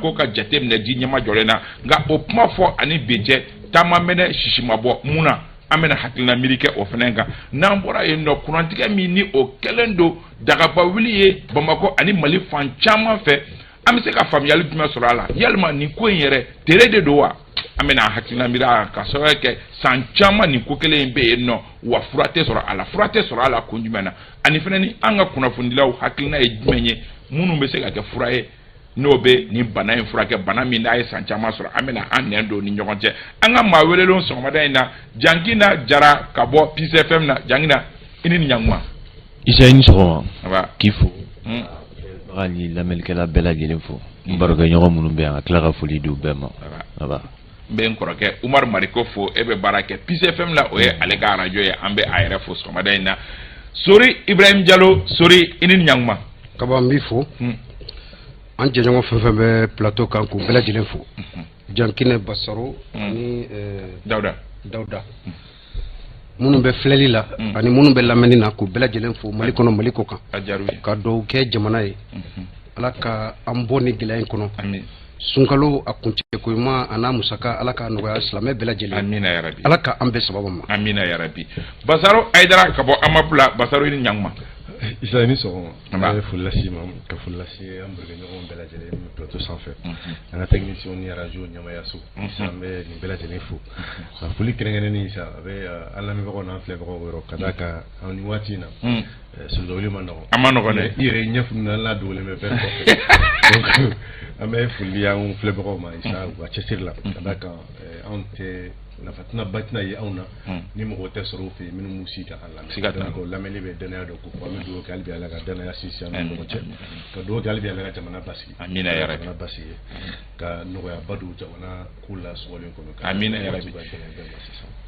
ko ka jate minɛ di ɲɛma jɔlen na nka o kuma fɔ ani bejɛ taama mɛnɛ sisimabɔ mun na an bɛna hakilina miiri kɛ o fana kan n'an bɔra yen nɔ kurantigɛ min ni o kɛlen don dagaba wuli ye Bamakɔ ani Mali fan caman fɛ an bɛ se ka faamuyali jumɛn sɔrɔ a la yalima nin ko in yɛrɛ tere de don wa an bɛna hakilina miiri a ka sababu kɛ san caman nin ko kelen in bɛ yen nɔ wa fura tɛ sɔrɔ a la fura tɛ sɔrɔ a la kun jumɛn na ani fana ni an ka kunnafonidilaw hakilina ye jumɛn ye minnu bɛ se ka kɛ fura ye n'o bɛ nin bana in furakɛ bana min n'a ye san caman sɔrɔ an bɛna an nɛn don ni ɲɔgɔn cɛ an ka maa welelenw sɔgɔmada in na Jankina Jara ka bɔ Peace FM na Jankina i ni ɲankuma Isa i ni sɔgɔma k'i fo baga ni lamɛnnikɛla bɛɛ lajɛlen fo n barokɛɲɔgɔn minnu bɛ yan ka tila ka foli di u bɛɛ ma n bɛ n kɔrɔkɛ Umar Mariko fo e bɛ baara kɛ Peace FM la o ye ale ka arajo ye an bɛ a yɛrɛ fo sɔgɔmada in na Sori Ibrahim Diallo Sori i ni ɲankuma kaba n b'i fo an jɛɲɔgɔn fɛn fɛn bɛ plateau kan k'u bɛɛ lajɛlen fo Jankine Basaro ani Dawuda minnu bɛ filɛli la ani minnu bɛ lamɛnni na k'u bɛɛ lajɛlen fo Mali kɔnɔ Mali kɔ kan ka dugawu kɛ jamana ye Ala ka an bɔ ni gɛlɛya in kɔnɔ sunkalo a kuncɛ ko ɲuman a n'a musaka Ala ka nɔgɔya silamɛ bɛɛ lajɛlen amina ya rabi Ala ka an bɛɛ sababu ma amina ya rabi Basaro Aidara ka bɔ Amapula Basaro i ni ɲankuma Isa i ni sɔgɔma an bɛ foli lase ma ka foli lase an barokɛɲɔgɔn bɛɛ lajɛlen plateau sanfɛ an ka technicien ni radio ɲamaya so an bɛ nin bɛɛ lajɛlen fo ka foli kɛrɛnkɛrɛnnen sa a bɛ an lamɛnbagaw n'an filɛbagaw yɔrɔ ka d'a kan an ni waati in na sojɔwuli ma nɔgɔn a ma nɔgɔn dɛ i yɛrɛ ɲɛfunu an ladogolen bɛ bɛɛ kɔfɛ donc an bɛ foli an filɛbagaw ma Isa u ka cɛsiri la ka d'a kan anw tɛ nafa tɛna ba tɛna ye anw na ni mɔgɔ tɛ sɔrɔ u fɛ minnu m'u si ka an lamɛn donc lamɛnni bɛ danaya dɔ ko an bɛ dugawu kɛ hali bi Ala ka danaya sinsin an ni ɲɔgɔn cɛ ka dugawu kɛ hali bi Ala ka jamana basigi amina ya rabi jamana basigi ka nɔgɔyaba don jamana ko la sɔgɔlen kɔnɔ amina ya rabi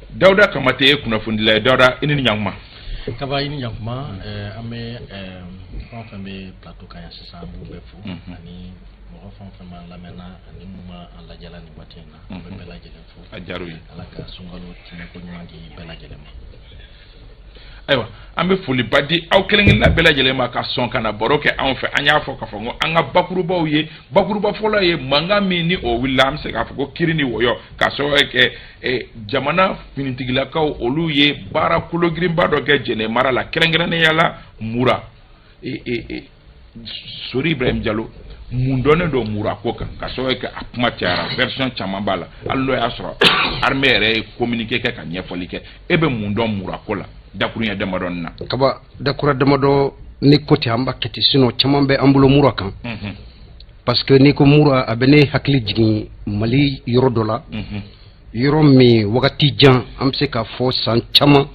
Dawuda Kamate ye kunnafonidila ye Dawuda i ni ɲankuma kaba i ni ɲankuma an bɛ fɛn fɛn bɛ plateau kan yan sisan an b'u bɛɛ fo ani mɔgɔ fɛn fɛn b'an lamɛnna ani mun b'an lajɛla nin waati in na an bɛ bɛɛ lajɛlen fo a diyara u ye Ala ka sunkalo tɛmɛ ko ɲuman di bɛɛ lajɛlen ma ayiwa an bɛ foliba di aw kelen-kelenna bɛɛ lajɛlen ma ka sɔn ka na baro kɛ anw fɛ an y'a fɔ k'a fɔ ko an ka bakurubaw ye bakuruba fɔlɔ ye mankan min ni o wulila an bɛ se k'a fɔ ko kiri ni wɔyɔ ka sababu kɛ jamana finitigilakaw olu ye baara kologirinba dɔ kɛ Jɛnɛ mara la kɛrɛnkɛrɛnnenya la Mura Sori Ibrahim Diallo mun dɔnnen don Mura ko kan ka sababu kɛ a kuma cayara version caman b'a la hali n'o y'a sɔrɔ armée yɛrɛ ye communiqué kɛ ka ɲɛfɔli kɛ e bɛ mun dɔn Mura ko la dakuruɲɛ damadɔ na kaba dakura damadɔ ni ko tɛ an b'a kɛ ten sinon caman bɛ an bolo Mura kan parce que ni ko Mura a bɛ ne hakili jigin Mali yɔrɔ dɔ la yɔrɔ min wagati jan an bɛ se k'a fɔ san caman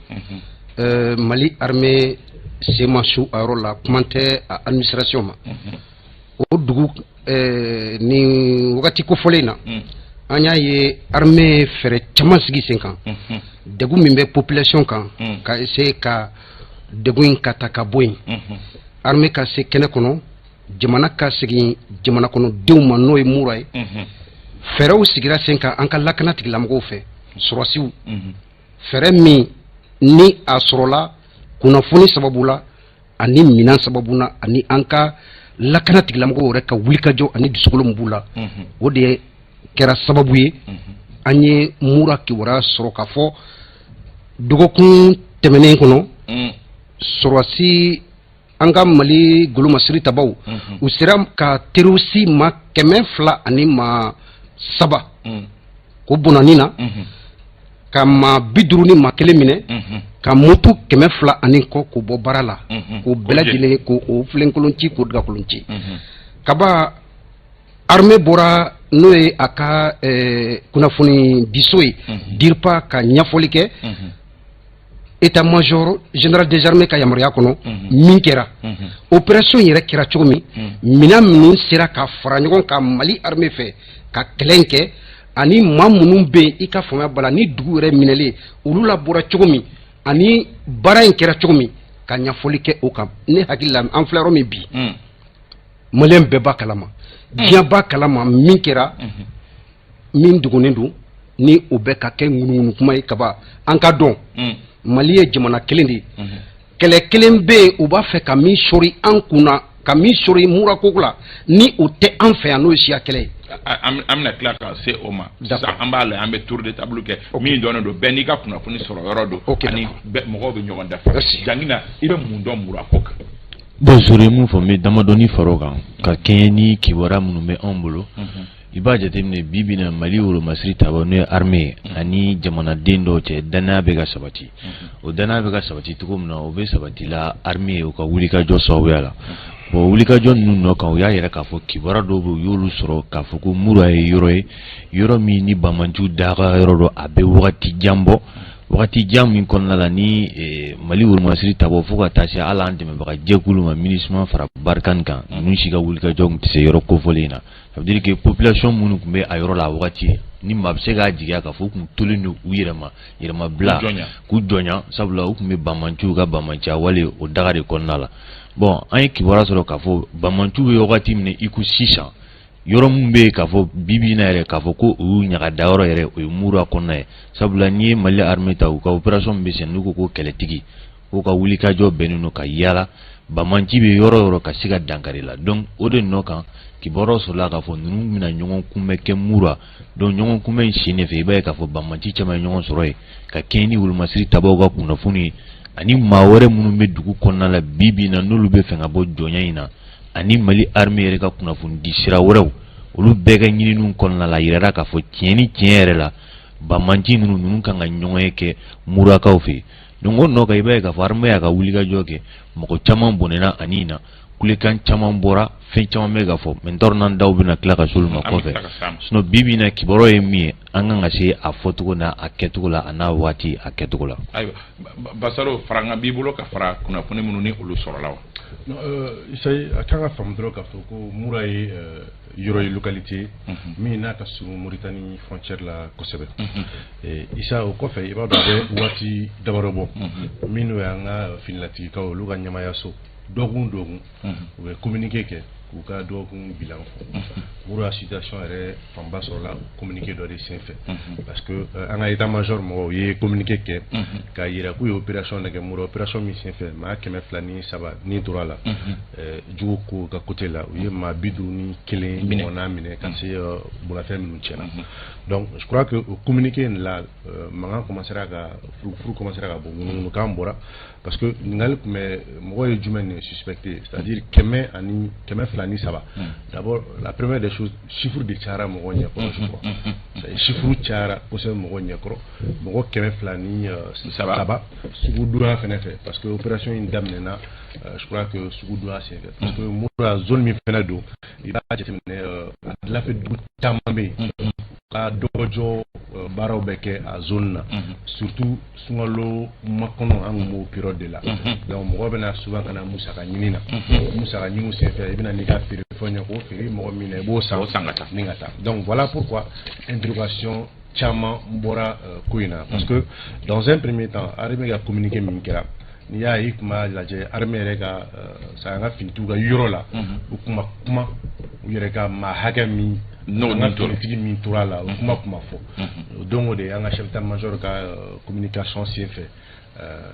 Mali armée sen ma su a yɔrɔ la kuma tɛ a administration ma o dugu ni wagati kofɔlen na an y'a ye armée fɛrɛ caman sigi sen kan degun min bɛ population kan ka essayer ka degun in ka ta ka bɔ yen armée ka se kɛnɛ kɔnɔ jamana ka segin jamana kɔnɔ denw ma n'o ye Mura ye fɛrɛw sigira sen kan an ka lakana tigilamɔgɔw fɛ sɔrɔsiw fɛrɛ min ni a sɔrɔla kunnafoni sababu la ani minan sababu la ani an ka lakana tigilamɔgɔw yɛrɛ ka wulikajɔ ani dusukolo min b'u la o de kɛra sababu ye an ye Mura kibaruya sɔrɔ k'a fɔ dɔgɔkun tɛmɛnen kɔnɔ sɔrɔsi an ka Mali golomasiri tabaw u sera ka terroriste ma 200 ani ma 3 ko bonani na ka ma 50 ni ma 1 minɛ ka moto 200 ani kɔ k'o bɔ baara la k'o bɛɛ lajɛlen k'o filenkolon ci k'o dagakolon ci kaba armée bɔra n'o ye a ka kunnafoni diso ye DIRPA ka ɲɛfɔli kɛ état-major général des armées ka yamaruya kɔnɔ min kɛra opération yɛrɛ kɛra cogo min mina minnu sera ka fara ɲɔgɔn ka Mali armée fɛ ka kɛlɛ in kɛ ani maa minnu bɛ yen i ka faamuya bala ni dugu yɛrɛ minɛlen olu la bɔra cogo min ani baara in kɛra cogo min ka ɲɛfɔli kɛ o kan ne hakili la an filɛ yɔrɔ min bi Maliyɛn bɛɛ b'a kalama diɲɛ b'a kalama min kɛra min dogonnen don ni o bɛ ka kɛ ŋunuŋunu kuma ye kaba an ka dɔn Mali ye jamana kelen de ye kɛlɛ kelen bɛ yen u b'a fɛ ka min sɔri an kunna ka min sɔrɔ i mura ko la ni o tɛ an fɛ yan n'o ye siya kɛlɛ ye. an bɛna tila ka se o ma sisan an b'a la an bɛ tour de table kɛ min dɔnnen don bɛɛ n'i ka kunnafoni sɔrɔ yɔrɔ don ani mɔgɔw bɛ ɲɔgɔn dafa Jangina i bɛ mun dɔn mura ko kan. Bon sori mun fɔ n bɛ damadɔni far'o kan ka kɛɲɛ ni kibaruya minnu bɛ anw bolo i b'a jateminɛ bi bi in na Mali wolomasiri taabolo n'o ye armée ani jamanaden dɔw cɛ danaya bɛ ka sabati o danaya bɛ ka sabati cogo min na o bɛ sabati la armée u ka wulikajɔ sababuya la bon wulikajɔ ninnu nɔ kan u y'a yɛrɛ k'a fɔ kibaruya dɔw bɛ u y'olu sɔrɔ k'a fɔ ko Mura ye yɔrɔ min ni Banmanju daga yɔrɔ dɔ a bɛ wagati jan bɔ wagati jan min kɔnɔna la ni Mali wolomasiri taabolo fo ka taa se hali an dɛmɛbaga jɛkulu ma MINUSMA fara Barikani kan ninnu si ka wulikajɔ tun tɛ se yɔrɔ kofɔlen na ça veut dire que population minnu tun bɛ a yɔrɔ la wagati ni maa bɛ se k'a jigiya k'a fɔ u tun tolen don u yɛrɛma bila k'u jɔnya sabula u tun bɛ Banmanju ka Banmanjia wale o daga de kɔnɔna la bon an ye kibaruya sɔrɔ k'a fɔ Banmanju bɛ wagati min i ko sisan yɔrɔ mun bɛ k'a fɔ bibi na yɛrɛ k'a fɔ ko u y'u ɲagada yɔrɔ yɛrɛ o ye Mura kɔnɔna ye sabula n'i ye Mali armée ta u ka opération bɛ sen n'u ko ko kɛlɛtigi k'u ka wulikajɔ bɛnnen don ka yaala Banmanji bɛ yɔrɔ yɔrɔ ka se ka dankari la donc o de nɔ kan kibaruya sɔrɔla k'a fɔ ninnu bɛna ɲɔgɔn kunbɛn kɛ Mura donc ɲɔgɔn kunbɛn in sen de fɛ i b'a ye k'a fɔ Banmanji caman ye ɲɔgɔn sɔrɔ yen ka kɛɲɛ ni wolomasiri taabolo ka kunnafoni ani maa wɛrɛ minnu bɛ dugu kɔnɔna la bi bi in na n'olu bɛ fɛ ka bɔ jɔnya in na ani Mali armée yɛrɛ ka kunnafoni di sira wɛrɛw olu bɛɛ ka ɲininiw kɔnɔna la yirara k'a fɔ tiɲɛ ni tiɲɛ yɛrɛ la Banmanji ninnu kan ka ɲɔgɔn ye kɛ Murakaw fɛ donc o nɔ kan i b'a ye k'a fɔ armée y'a ka wulikajɔ kɛ mɔgɔ caman bɔnɛna ani na kulekan caman bɔra fɛn caman bɛ ka fɔ mais n t'a dɔn n'an daw bɛna tila ka s'olu ma kɔfɛ sinon bi bi in na kibaruya ye min ye an kan ka se a fɔcogo n'a a kɛcogo la a n'a waati a kɛcogo la. ayiwa Basaro faranga b'i bolo ka fara kunnafoni minnu ni olu sɔrɔla wa. Isayi a kan ka faamu dɔrɔn k'a fɔ ko Mura ye yɔrɔ ye localité min n'a ka surun Mauritanie frontière la kosɛbɛ Isa o kɔfɛ i b'a dɔn a bɛ waati damadɔ bɔ minnu y'an ka finilatigikaw olu ka ɲɛmaayaso dɔgɔkun u bɛ communiqué kɛ k'u ka dɔgɔkun bilan fɔ Mura situation yɛrɛ fanba sɔrɔla communiqué dɔ de senfɛ parce que an ka état major mɔgɔw ye communiqué kɛ k'a yira k'u ye opération de kɛ Mura opération min senfɛ maa 203 ni tora la jugu ko ka côté la u ye maa 51 ɲɔgɔnna minɛ ka se bolafɛn minnu tiɲɛna donc je crois que o communiqué in la mankan commencera ka furu commencera ka bɔ ŋunuŋunukan bɔra parce que ɲininkali tun bɛ mɔgɔ ye jumɛn de suspecté c'est-à-dire 203 d'abord la première des choses chiffre de cayara mɔgɔ ɲɛkɔrɔ je crois chiffre cayara kosɛbɛ mɔgɔ ɲɛkɔrɔ mɔgɔ 203 sugu dura fɛnɛ fɛ parce que opération in daminɛna je crois que sugu dura senfɛ parce que Mura zone min fɛnɛ don i b'a jateminɛ a dilanfɛ dugu caman bɛ yen ka dɔgɔjɔ baaraw bɛ kɛ a zone na surtout sunkalo makɔnɔ an kun b'o période de la donc mɔgɔ bɛna souvent ka na musaka ɲini na musaka ɲiniw senfɛ i bɛna n'i ka feere fɛn ɲɛ k'o feere mɔgɔ min na i b'o san ka taa ni ka taa donc voilà pourquoi interrogation caman bɔra ko in na parce que dans un premier temps armée ka communiqué min kɛra n'i y'a ye i tun b'a lajɛ armée yɛrɛ ka an ka finitigiw ka yɔrɔ la u tun ma kuma u yɛrɛ ka maa hakɛ min an ka finitigi min tora la u kuma fɔ donc o de an ka chef d'état-major ka communication senfɛ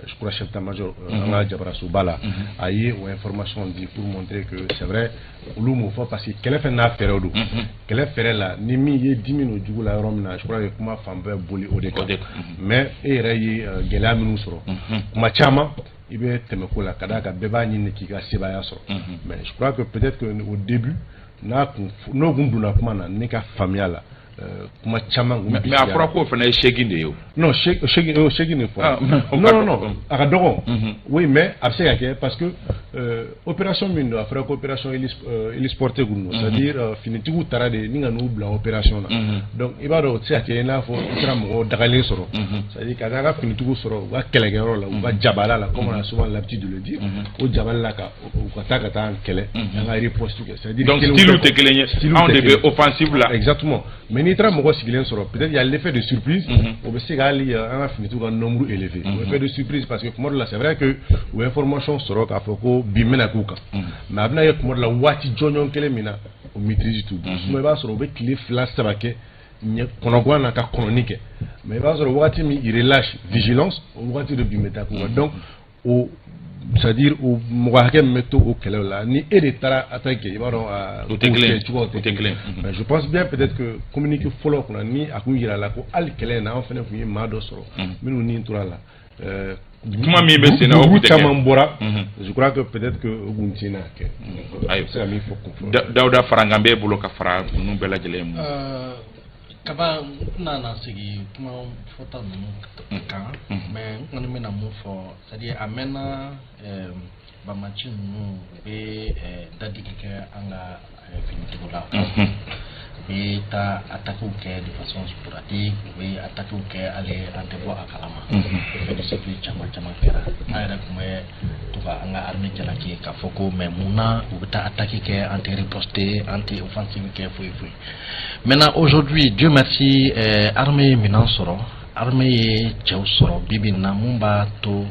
je crois chef d'état-major an ka Jabarasoba la a ye o information di pour montrer que c'est vrai olu m'o fɔ parce que kɛlɛ fɛn n'a fɛɛrɛw don kɛlɛ fɛɛrɛ la ni min ye dimi o jugu la yɔrɔ min na je crois que kuma fan bɛɛ boli o de kan mais e yɛrɛ ye gɛlɛya minnu sɔrɔ kuma caman i bɛ tɛmɛ ko la ka d'a kan bɛɛ b'a ɲini k'i ka sebaaya sɔrɔ mais je crois que peut-être que au début n'o kun donna kuma na ne ka faamuya la kuma caman mais a fɔra k'o fana ye segin de ye o non segin de fɔ non a ka dɔgɔ oui mais a bɛ se ka kɛ parce que opération min don a fɔra ko opération hélisportée kun don c'est-à-dire finitigiw taara de ni ka n'u bila opération na donc i b'a dɔn o tɛ se ka kɛ i n'a fɔ i sera mɔgɔ dagalen sɔrɔ c'est-à-dire ka taa ka finitigiw sɔrɔ u ka kɛlɛkɛyɔrɔ la u ka jabala la comme on a souvent l'habitude de le dire o jabala la u ka taa kɛlɛ an ka riposte kɛ c'est-à-dire donc stylo tɛ kelen ye anw de bɛ offensive la exactement mais n'i taara mɔgɔ sigilen sɔrɔ peut-être il y a l'effet de surprise o bɛ se ka hali an ka finitigiw ka nombre élevé o effet de surprise parce que kuma dɔ la c'est vrai que o information sɔrɔ k'a fɔ ko bi mɛna k'u kan mais a bɛna ye kuma dɔ la waati jɔnjɔn kelen min na o maîtrise t'u bolo sinon i b'a sɔrɔ o bɛ tile 2-3 kɛ kɔnɔguwan na ka kɔnɔni kɛ mais i b'a sɔrɔ waati min il relâche vigilance o waati de bi mɛ taa k'u kan donc o c'est-à-dire o mɔgɔ hakɛ min bɛ to o kɛlɛ la ni e de taara attaque i b'a dɔn o tɛ kelen mais je pense bien peut-être que communiqué fɔlɔ kunna ni a kun yira la ko hali kɛlɛ in na an fana kun ye maa dɔ sɔrɔ minnu ni tora la kuma min bɛ sen na o kun tɛ kɛ caman bɔra je crois que peut-être que o kun tɛ na kɛ ayi se ka min fɔ Dawuda Farankan b'e bolo ka fara ninnu bɛɛ lajɛlen ma kaba nana sigi kuma fɔta ninnu kan mais n kɔni bɛna mun fɔ c'est-à-dire a mɛnna bamaci ninnu u bɛ dadigi kɛ an ka finitigiw la u bɛ taa attaquew kɛ de façon sporadique u bɛ attaquew kɛ hali an tɛ bɔ a kalama fɛn de sécurité caman kɛra an yɛrɛ tun bɛ to ka an ka armée jalaki k'a fɔ ko mais munna u bɛ taa attaque kɛ an tɛ riposter an tɛ offensive kɛ foyi. Maintenant aujourd'hui Dieu merci armée minɛn sɔrɔ armée ye cɛw sɔrɔ bibi na mun b'a to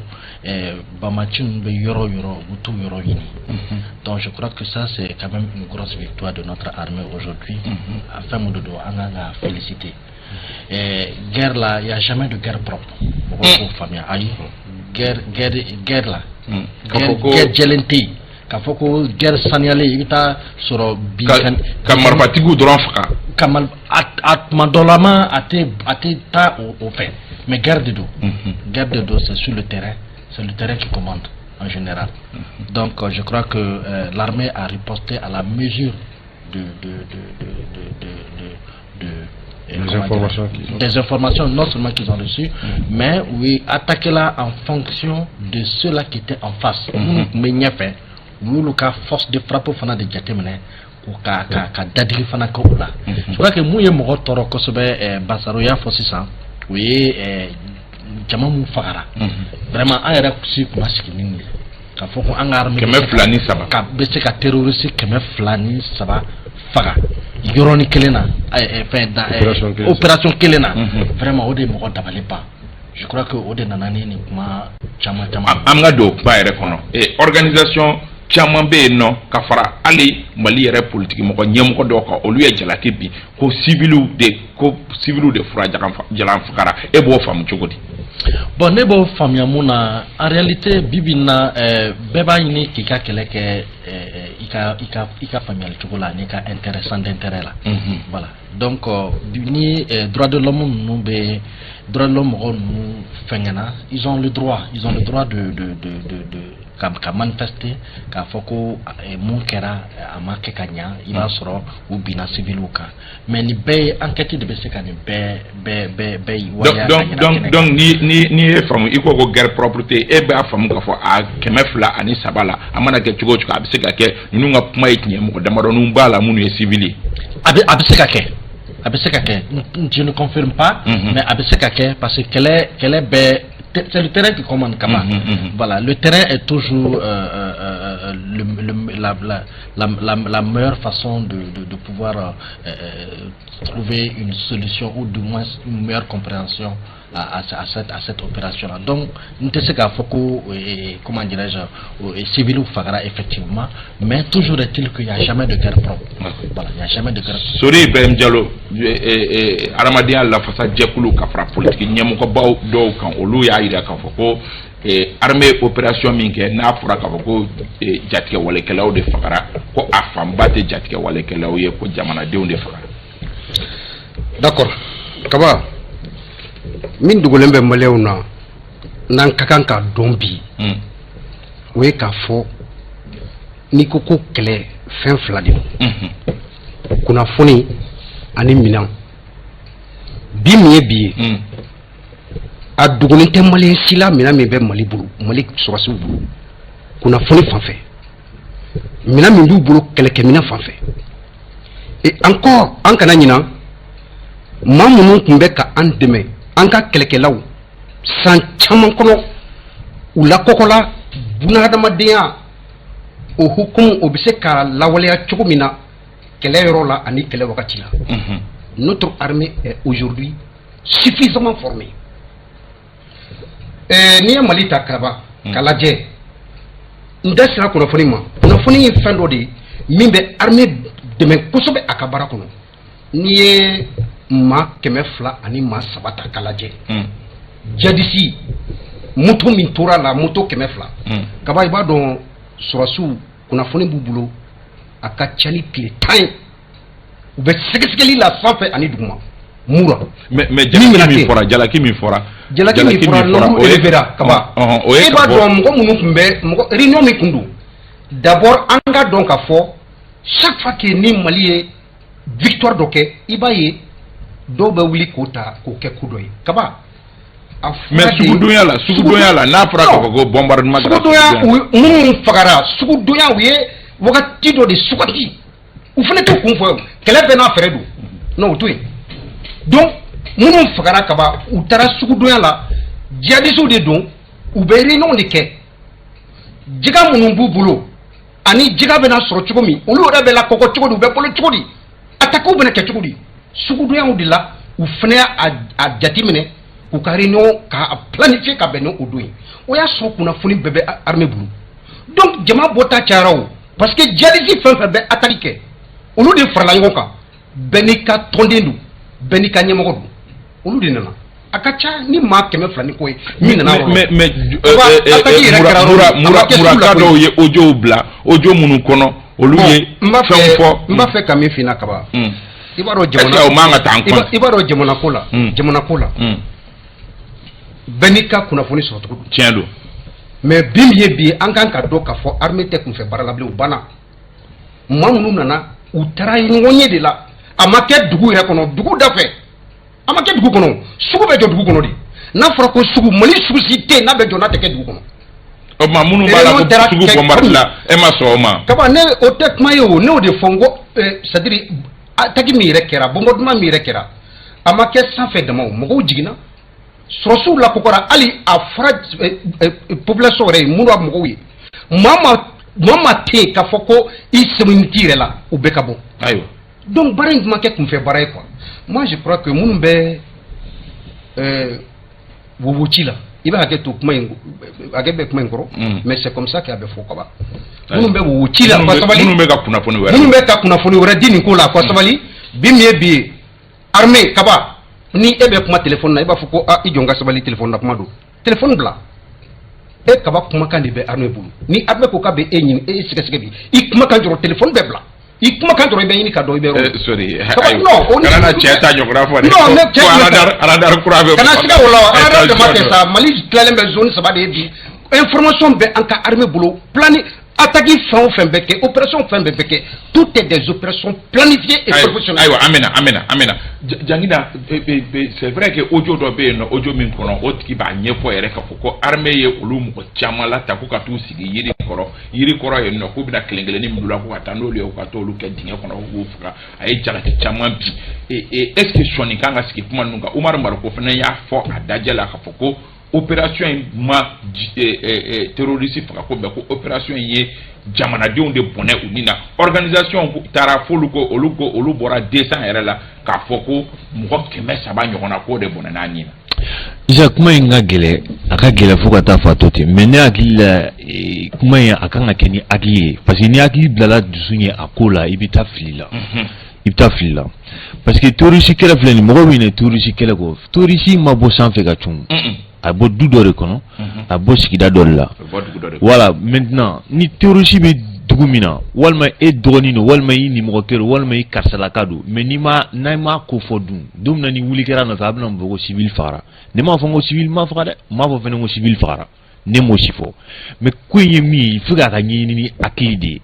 bamaci ninnu bɛ yɔrɔ u bɛ t'u yɔrɔ ɲini donc je crois que ça c'est quand même une grosse victoire de notre armée aujourd'hui a fɛn mun de don an kan ka féliciter guerre là il y a jamais de guerre propre mɔgɔw k'o faamuya ayi guerre là guerre jɛlen tɛ yen k'a fɔ ko guerre saniyalen i bɛ taa sɔrɔ bi ka marifatigiw dɔrɔn faga a tuma dɔ la ma a tɛ taa o fɛ mais guerre de do c'est sur le terrain, c'est le terrain qui commande en général. Donc je crois que l'armée a riposté à la mesure des informations non seulement qu'ils ont reçues, mais oui, attaquez-la en fonction de ceux-là qui étaient en face. Mais n'y a fait, nous ka force de frappe fana de jateminɛ ou ka dadiri fana ko la. Je crois que mu ye mɔgɔ tɔɔrɔ kosɛbɛ Basaro y'a fɔ sisan o ye jama mun fagara vraiment an yɛrɛ si kuma sigi ni nin k'a fɔ ko an ka armée 200 ni 3 ka bɛ se ka terroriste 200 ni 3 faga yɔrɔnin kelen na opération kelen na vraiment o de mɔgɔ dabali ban. Je crois que o de nana ni nin kuma caman an ka don kuma yɛrɛ kɔnɔ organisation caman bɛ yen nɔ ka fara hali Mali yɛrɛ politique mɔgɔ ɲɛmɔgɔ dɔw kan olu ye jalaki bi ko civiliw de fura jalan fagara e b'o faamu cogo di? Bon ne b'o faamuya mun na en réalité bibi na bɛɛ b'a ɲini k'i ka kɛlɛ kɛ i ka faamuyali cogo la n'i ka intérêt sans intérêt la voilà donc ni droit de l'homme ninnu bɛ droit de l'homme mɔgɔw ninnu fɛngɛna ils ont le droit de ka manifester k'a fɔ ko mun kɛra a ma kɛ ka ɲa i b'a sɔrɔ u binna civiliw kan mais ni bɛɛ ye enquête de bɛ se ka nin bɛɛ waleya donc ni ye faamu i ko guerre propreté e b'a faamu k'a fɔ a 200 ni 3 la a mana kɛ cogo o cogo a bɛ se ka kɛ ninnu ka kuma ye tiɲɛ mɔgɔ damadɔninw b'a la minnu ye civil ye a bɛ se ka kɛ je ne confirme pas mais a bɛ se ka kɛ parce que kɛlɛ bɛɛ c'est le terrain qui commande Kaba. Voilà, le terrain est toujours la meilleure façon de pouvoir trouver une solution ou du moins une meilleure compréhension à cette opération-là. Donc, nous ne sais comment dirais-je, civil ou fagara effectivement, mais toujours est-il qu'il n'y a jamais de guerre propre. Voilà, il n'y a jamais de guerre propre. Sori Ibrahim Diallo, Aramadiya la fasa jekulu kafra politique nyamko baw do kan olu ya ira kan foko armée opération min kɛ n'a fɔra k'a fɔ ko jatigɛ walekɛlaw de fagara ko a fanba tɛ jatigɛ walekɛlaw ye ko jamanadenw de fagara. D'accord. Kaba min dugulen bɛ maliyɛnw na n'an ka kan ka dɔn bi o ye k'a fɔ n'i ko ko kɛlɛ fɛn fila de don kunnafoni ani minɛn bi min ye bi ye a dogolen tɛ maliyɛn si la minɛn min bɛ Mali bolo Mali sɔrɔsiw bolo kunnafoni fan fɛ minɛn min b'u bolo kɛlɛkɛminɛn fan fɛ et encore an kana ɲina maa minnu tun bɛ ka an dɛmɛ an ka kɛlɛkɛlaw san caman kɔnɔ u lakɔkɔla bunahadamadenya o hukumu o bɛ se ka lawaleya cogo min na kɛlɛ yɔrɔ la ani kɛlɛ wagati la notre armée est aujourd'hui suffisamment formée. N'i ye Mali ta Kaba k'a lajɛ n da sera kunnafoni ma kunnafoni ye fɛn dɔ de ye min bɛ armée dɛmɛ kosɛbɛ a ka baara kɔnɔ n'i ye maa 200 ani maa 3 ta k'a lajɛ jadisi moto min tora la moto 200 kaba i b'a dɔn sɔrɔsiw kunnafoni b'u bolo a ka ca ni tile 10 u bɛ sɛgɛsɛgɛli la sanfɛ ani duguma mura mais jalaki min fɔra n'olu élevera kaba i b'a dɔn mɔgɔ minnu tun bɛ réunion min tun don d'abord an ka dɔn k'a fɔ chaque fois que ni Mali ye victoire dɔ kɛ i b'a ye dɔw bɛ wuli k'o ta k'o kɛ ko dɔ ye kaba mais sugudonya la n'a fɔra k'a fɔ ko bombardement sugudonya minnu fagara sugudonya u ye wagati dɔ de sugati u fana t'u kun fɔ kɛlɛ bɛɛ n'a fɛɛrɛ don non o to yen donc minnu fagara kaba u taara sugudonya la djihadistes de don u bɛ réunion de kɛ jiga minnu b'u bolo ani jiga bɛna sɔrɔ cogo min olu yɛrɛ bɛ lakɔkɔ cogo di u bɛ bolo cogo di attaques bɛna kɛ cogo di sugudonyaw de la u fana y'a jateminɛ k'u ka réunion k'a planifier ka bɛn n'o don ye o y'a sɔrɔ kunnafoni bɛɛ bɛ armée bolo donc jama bɔta cayara o parce que djihadiste fɛn fɛn bɛ attaque kɛ olu de farala ɲɔgɔn kan bɛɛ n'i ka tɔnden don bɛɛ n'i ka ɲɛmɔgɔ don olu de nana a ka ca ni maa 200 ni ko ye min nana mais muraka dɔw ye audio bila audio minnu kɔnɔ olu ye fɛn fɔ n b'a fɛ ka min f'i na kaba i b'a dɔn jamana ko la bɛɛ n'i ka kunnafoni sɔrɔ cogo don tiɲɛ don mais bi min ye bi an kan ka dɔn k'a fɔ armée tɛ kunfɛ baara la bilen u banna maa minnu nana u taara ɲɔgɔn ye de la a ma kɛ dugu yɛrɛ kɔnɔ dugu da fɛ a ma kɛ dugu kɔnɔ sugu bɛ jɔ dugu kɔnɔ de n'a fɔra ko sugu Mali sugu si tɛ yen n'a bɛ jɔ n'a tɛ kɛ dugu kɔnɔ o tuma minnu b'a la ko sugu bombardé la e ma sɔn o ma kaba ne o tɛ kuma ye o ne y'o de fɔ n ko c'est à dire attaque min yɛrɛ kɛra bombardement min yɛrɛ kɛra a ma kɛ sanfɛ dama o mɔgɔw jiginna sɔrɔsiw la kokora hali a fɔra population yɛrɛ ye minnu b'a mɔgɔw ye maa ma tɛ yen k'a fɔ ko i sɛbɛnni t'i yɛrɛ la u bɛɛ ka bɔ ayiwa donc baara in tun ma kɛ kunfɛ baara ye quoi moi je crois que minnu bɛ wowoci la i bɛ hakɛ to kuma in hakɛ bɛ kuma in kɔrɔ mais c'est comme ça que a bɛ fɔ kaba minnu bɛ wowoci la ko sabali minnu bɛ ka kunnafoni wɛrɛ di nin ko la ko sabali bi min ye bi ye armée kaba ni e bɛ kuma téléphone na i b'a fɔ ko i jɔ n ka sabali téléphone na kuma don téléphone bila e kaba kumakan de bɛ armée bolo ni armée ko k'a bɛ e ɲini e sɛgɛsɛgɛ bi i kumakan jɔrɔ téléphone bɛɛ bila i kumakan dɔrɔn i bɛ ɲini ka dɔn i bɛ yɔrɔ sorry kana cɛ ta ɲɔgɔnna fɔ dɛ non ne cɛ aladar kura bɛ kana siga o la aladar de ma kɛ sa Mali tilalen bɛ zone 3 de ye bi information bɛ an ka armée bolo plani attaque fɛn o fɛn bɛ kɛ opération fɛn bɛɛ bɛ kɛ tout est des opérations planifiées et professionnelles ayiwa amina jangina c'est vrai que audio dɔ bɛ yen nɔ audio min kɔnɔ o tigi b'a ɲɛfɔ yɛrɛ k'a fɔ ko armée ye olu mɔgɔ caman lata ko ka t'u sigi yiri kɔrɔ yen nɔ k'u bɛna kelen-kelenni min la ko ka taa n'olu ye u ka t'olu kɛ dingɛ kɔnɔ k'u faga a ye jalaki caman bi est-ce que sɔnni kan ka sigi kuma ninnu kan Umaru Mariko fana y'a fɔ a dajɛ la k'a fɔ ko opération in ma terroriste faga ko bɛɛ ko opération in ye jamanadenw de bɔnɛ u ni na organisation taara f'olu ko olu bɔra 200 yɛrɛ la k'a fɔ ko mɔgɔ 300 ɲɔgɔnna k'o de bɔnɛ n'a ɲina isa kuma in ka gɛlɛ a ka gɛlɛ fo ka taa fɔ a to ten mais ne hakili la kuma in a kan ka kɛ ni hakili ye parce que ni hakili bilala dusu ye a ko la i bɛ taa fili la parce que terroriste kɛlɛ filɛ nin mɔgɔw bɛ ɲinɛ terroriste kɛlɛ kɔ terroriste ma bɔ sanfɛ ka cun a bɔ du dɔ de kɔnɔ a bɔ sigida dɔ de la voilà maintenant ni terroriste bɛ dugu min na walima e dɔgɔnin don walima i nimɔgɔkɛ don walima i karisalaka don mais n'a ma ko fɔ dun don min na ni wuli kɛra nɔfɛ a bɛna mun fɔ ko civil fagara ne m'a fɔ ko civil ma faga dɛ n m'a fɔ fɛnɛ ko civil fagara ne m'o si fɔ mais ko in ye min ye il faut k'a ka ɲɛɲini ni hakili de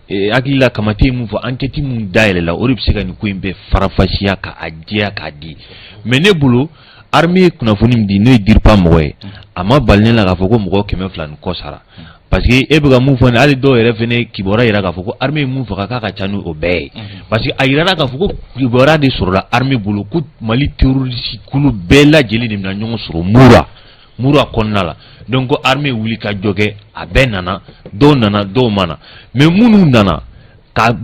ye hakili la Kamate ye mun fɔ enquête mun dayɛlɛ la o de bɛ se ka nin ko in bɛɛ farafasiya k'a jɛya k'a di mais ne bolo armée kunnafoni min di n'o ye diripa mɔgɔ ye a ma bali ne la k'a fɔ ko mɔgɔ 200 ni kɔ sara parce que e bɛ ka mun fɔ nin hali dɔw yɛrɛ fɛnɛ kibaruya yira k'a fɔ ko armée ye mun faga k'a ka ca ni o bɛɛ ye parce que a yirala k'a fɔ ko kibaruya de sɔrɔla armée bolo ko Mali terroriste kulu bɛɛ lajɛlen de bɛna ɲɔgɔn sɔrɔ mura kɔnɔna la donc ko armée wuli ka jɔ kɛ a bɛɛ nana dɔw mana mais minnu nana ka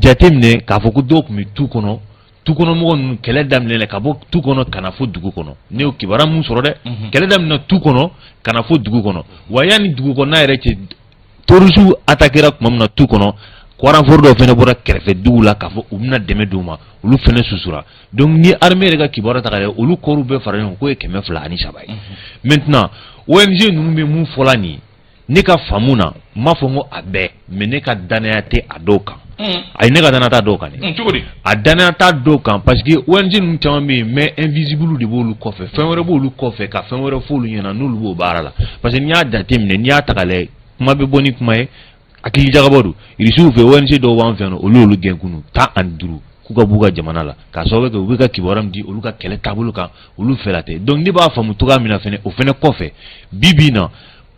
jateminɛ k'a fɔ ko dɔw tun bɛ tu kɔnɔ mɔgɔ ninnu kɛlɛ daminɛ ka bɔ tu kɔnɔ ka na fɔ dugu kɔnɔ ne y'o kibaruya mun sɔrɔ dɛ kɛlɛ daminɛ tu kɔnɔ ka na fɔ dugu kɔnɔ wa yanni dugu kɔnɔna yɛrɛ cɛ terroriste attaquera tuma min na tu kɔnɔ renfort dɔw fɛnɛ bɔra kɛrɛfɛ dugu la k'a fɔ u bɛna dɛmɛ d'u ma olu fɛnɛ susura donc ni armée yɛrɛ ka kibaruya ta k'a lajɛ olu kɔɔriw bɛɛ fara ɲɔgɔn kan k'o ye 203 ye maintenant ONG ninnu bɛ mun fɔla nin ye ne ka faamu na n m'a fɔ n ko a bɛɛ mais ne ka danaya tɛ a dɔw kan ayi ne ka danaya t'a dɔw kan dɛ a danaya t'a dɔw kan parce que ONG ninnu caman bɛ yen mais invisible de b'olu kɔfɛ fɛn wɛrɛ b'olu kɔfɛ ka fɛn wɛrɛ f'olu ɲɛna n'olu b'o baara la parce que n'i y'a jateminɛ n'i y'a ta k'a lajɛ kuma bɛ bɔ ni kuma ye hakili jagabɔ don irisiw fɛ ONG dɔw b'an fɛ yan nɔ olu gɛn kunu 15 k'u ka b'u ka jamana la k'a sababu kɛ u bɛ ka kibaruya min di olu ka kɛlɛ taabolo kan olu fɛla tɛ donc ne b'a faamu cogoya min na fɛnɛ o fɛnɛ kɔfɛ bi bi in na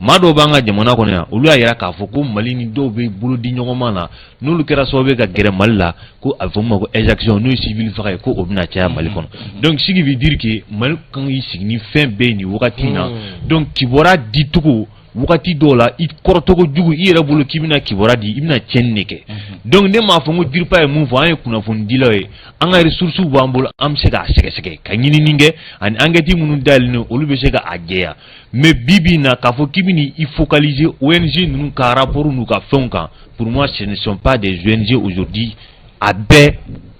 maa dɔw b'an ka jamana kɔnɔ yan olu y'a yira k'a fɔ ko Mali ni dɔw bɛ bolo di ɲɔgɔn ma na n'olu kɛra sababu ye ka gɛrɛ Mali la ko a bɛ fɔ min ma ko exaction n'o ye civil faga ye ko o bɛna caya Mali kɔnɔ donc ce qui veut dire que Mali kan k'i sigi ni fɛn bɛɛ ye nin wagati in na donc kibaruya dicogo wagati dɔw la i kɔrɔtɔgɔ jugu i yɛrɛ bolo k'i bɛna kibaruya di i bɛna tiɲɛni de kɛ donc ne m'a fɔ n ko Diripa ye mun fɔ an ye kunnafoni dilaw ye an ka ressources b'an bolo an bɛ se k'a sɛgɛsɛgɛ ka ɲinini kɛ ani enquête minnu dayɛlɛlen olu bɛ se ka a jɛya mais bi bi in na k'a fɔ k'i bɛ n'i focaliser ONG ninnu ka rapport n'u ka fɛnw kan pour moi ce ne sont pas des ONG aujourd'hui a bɛɛ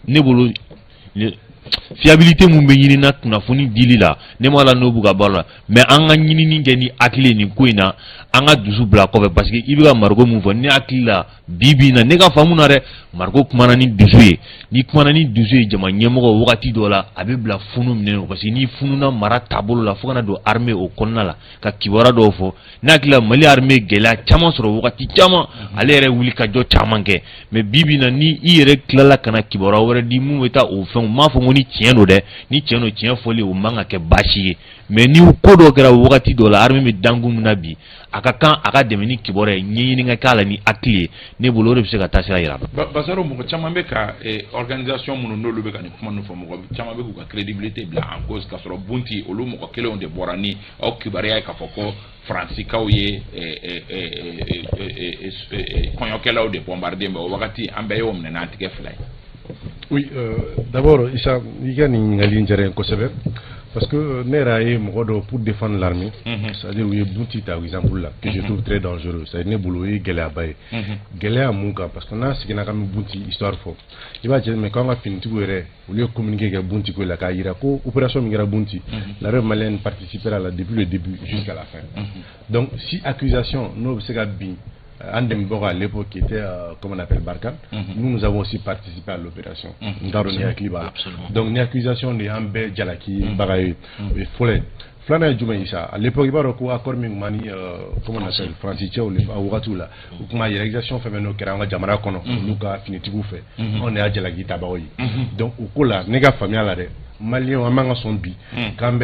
ne bolo fiabilité mun bɛ ɲini na kunnafoni dili la ne m'a la n'o b'u ka baara la mais an ka ɲinini kɛ ni hakili nin ko in na an ka dusu bila kɔfɛ parce que i bɛ ka Mariko mun fɔ ne hakili la bi bi in na ne ka faamu na dɛ Mariko kumana ni dusu ye ni kumana ni dusu ye jama ɲɛmɔgɔ wagati dɔ la a bɛ bila funu minɛ parce que ni fununa mara taabolo la fo kana don armée o kɔnɔna la ka kibaruya dɔw fɔ ne hakili la Mali armée gɛlɛya caman sɔrɔ wagati caman ale yɛrɛ wuli ka jɔ caman kɛ mais bi bi in na ni i yɛrɛ tilala ka na kibaruya wɛrɛ di mun bɛ taa o fɛnw m'a fɔ ko ni tiɲɛ don dɛ ni tiɲɛ don tiɲɛ fɔli o man ka kɛ baasi ye mais ni ko dɔ kɛra wagati dɔ la armée bɛ dangun min na bi a ka kan a ka dɛmɛ ni kibaruya ye ɲɛɲini ka k'a la ni hakili ye ne bolo o de bɛ se ka taa sira yira Basaro mɔgɔ caman bɛ ka organisation minnu n'olu bɛ ka nin kuma ninnu fɔ mɔgɔ caman bɛ k'u ka crédibilité bila en cause k'a sɔrɔ bunti olu mɔgɔ kelenw de bɔra ni aw kibaruya ye k'a fɔ ko Faransikaw ye kɔɲɔkɛlaw de bombarder mais o wagati an bɛɛ y'o minɛ n'an tigɛ fila ye. Oui, d'abord, Issa, il y a une ligne parce que Nera est pour défendre l'armée, c'est-à-dire qu'il y a Bouti, par exemple, là, que je trouve très dangereux. C'est-à-dire qu'il y a Gélé Gélé Mouka, parce qu'on a ce qu'on a comme Bouti, histoire fort. Il va dire, mais quand on a fini tout, au lieu de communiquer avec Bouti, la Kairako, opération Migra Bouti, la République malienne participera là depuis le début jusqu'à la fin. Donc, si accusation, nous, c'est bien. Andem Bora à l'époque qui était, comme on appelle Barkhane, nous avons aussi participé à l'opération. Donc, une accusation de Ambe Djalaki, Baraye, Follet. Flana Djoumaïsa, à l'époque, il y a un accord Mingmani, comment on appelle, Francis Tchao, à Ouratula, ou comment il y a l'exaction féminine qui est en Jamara Kono, nous avons fini tout fait. On est à Djalaki Tabaoui. Donc, au Kola, Nega Famia Lade. Malien amanga son bi kambe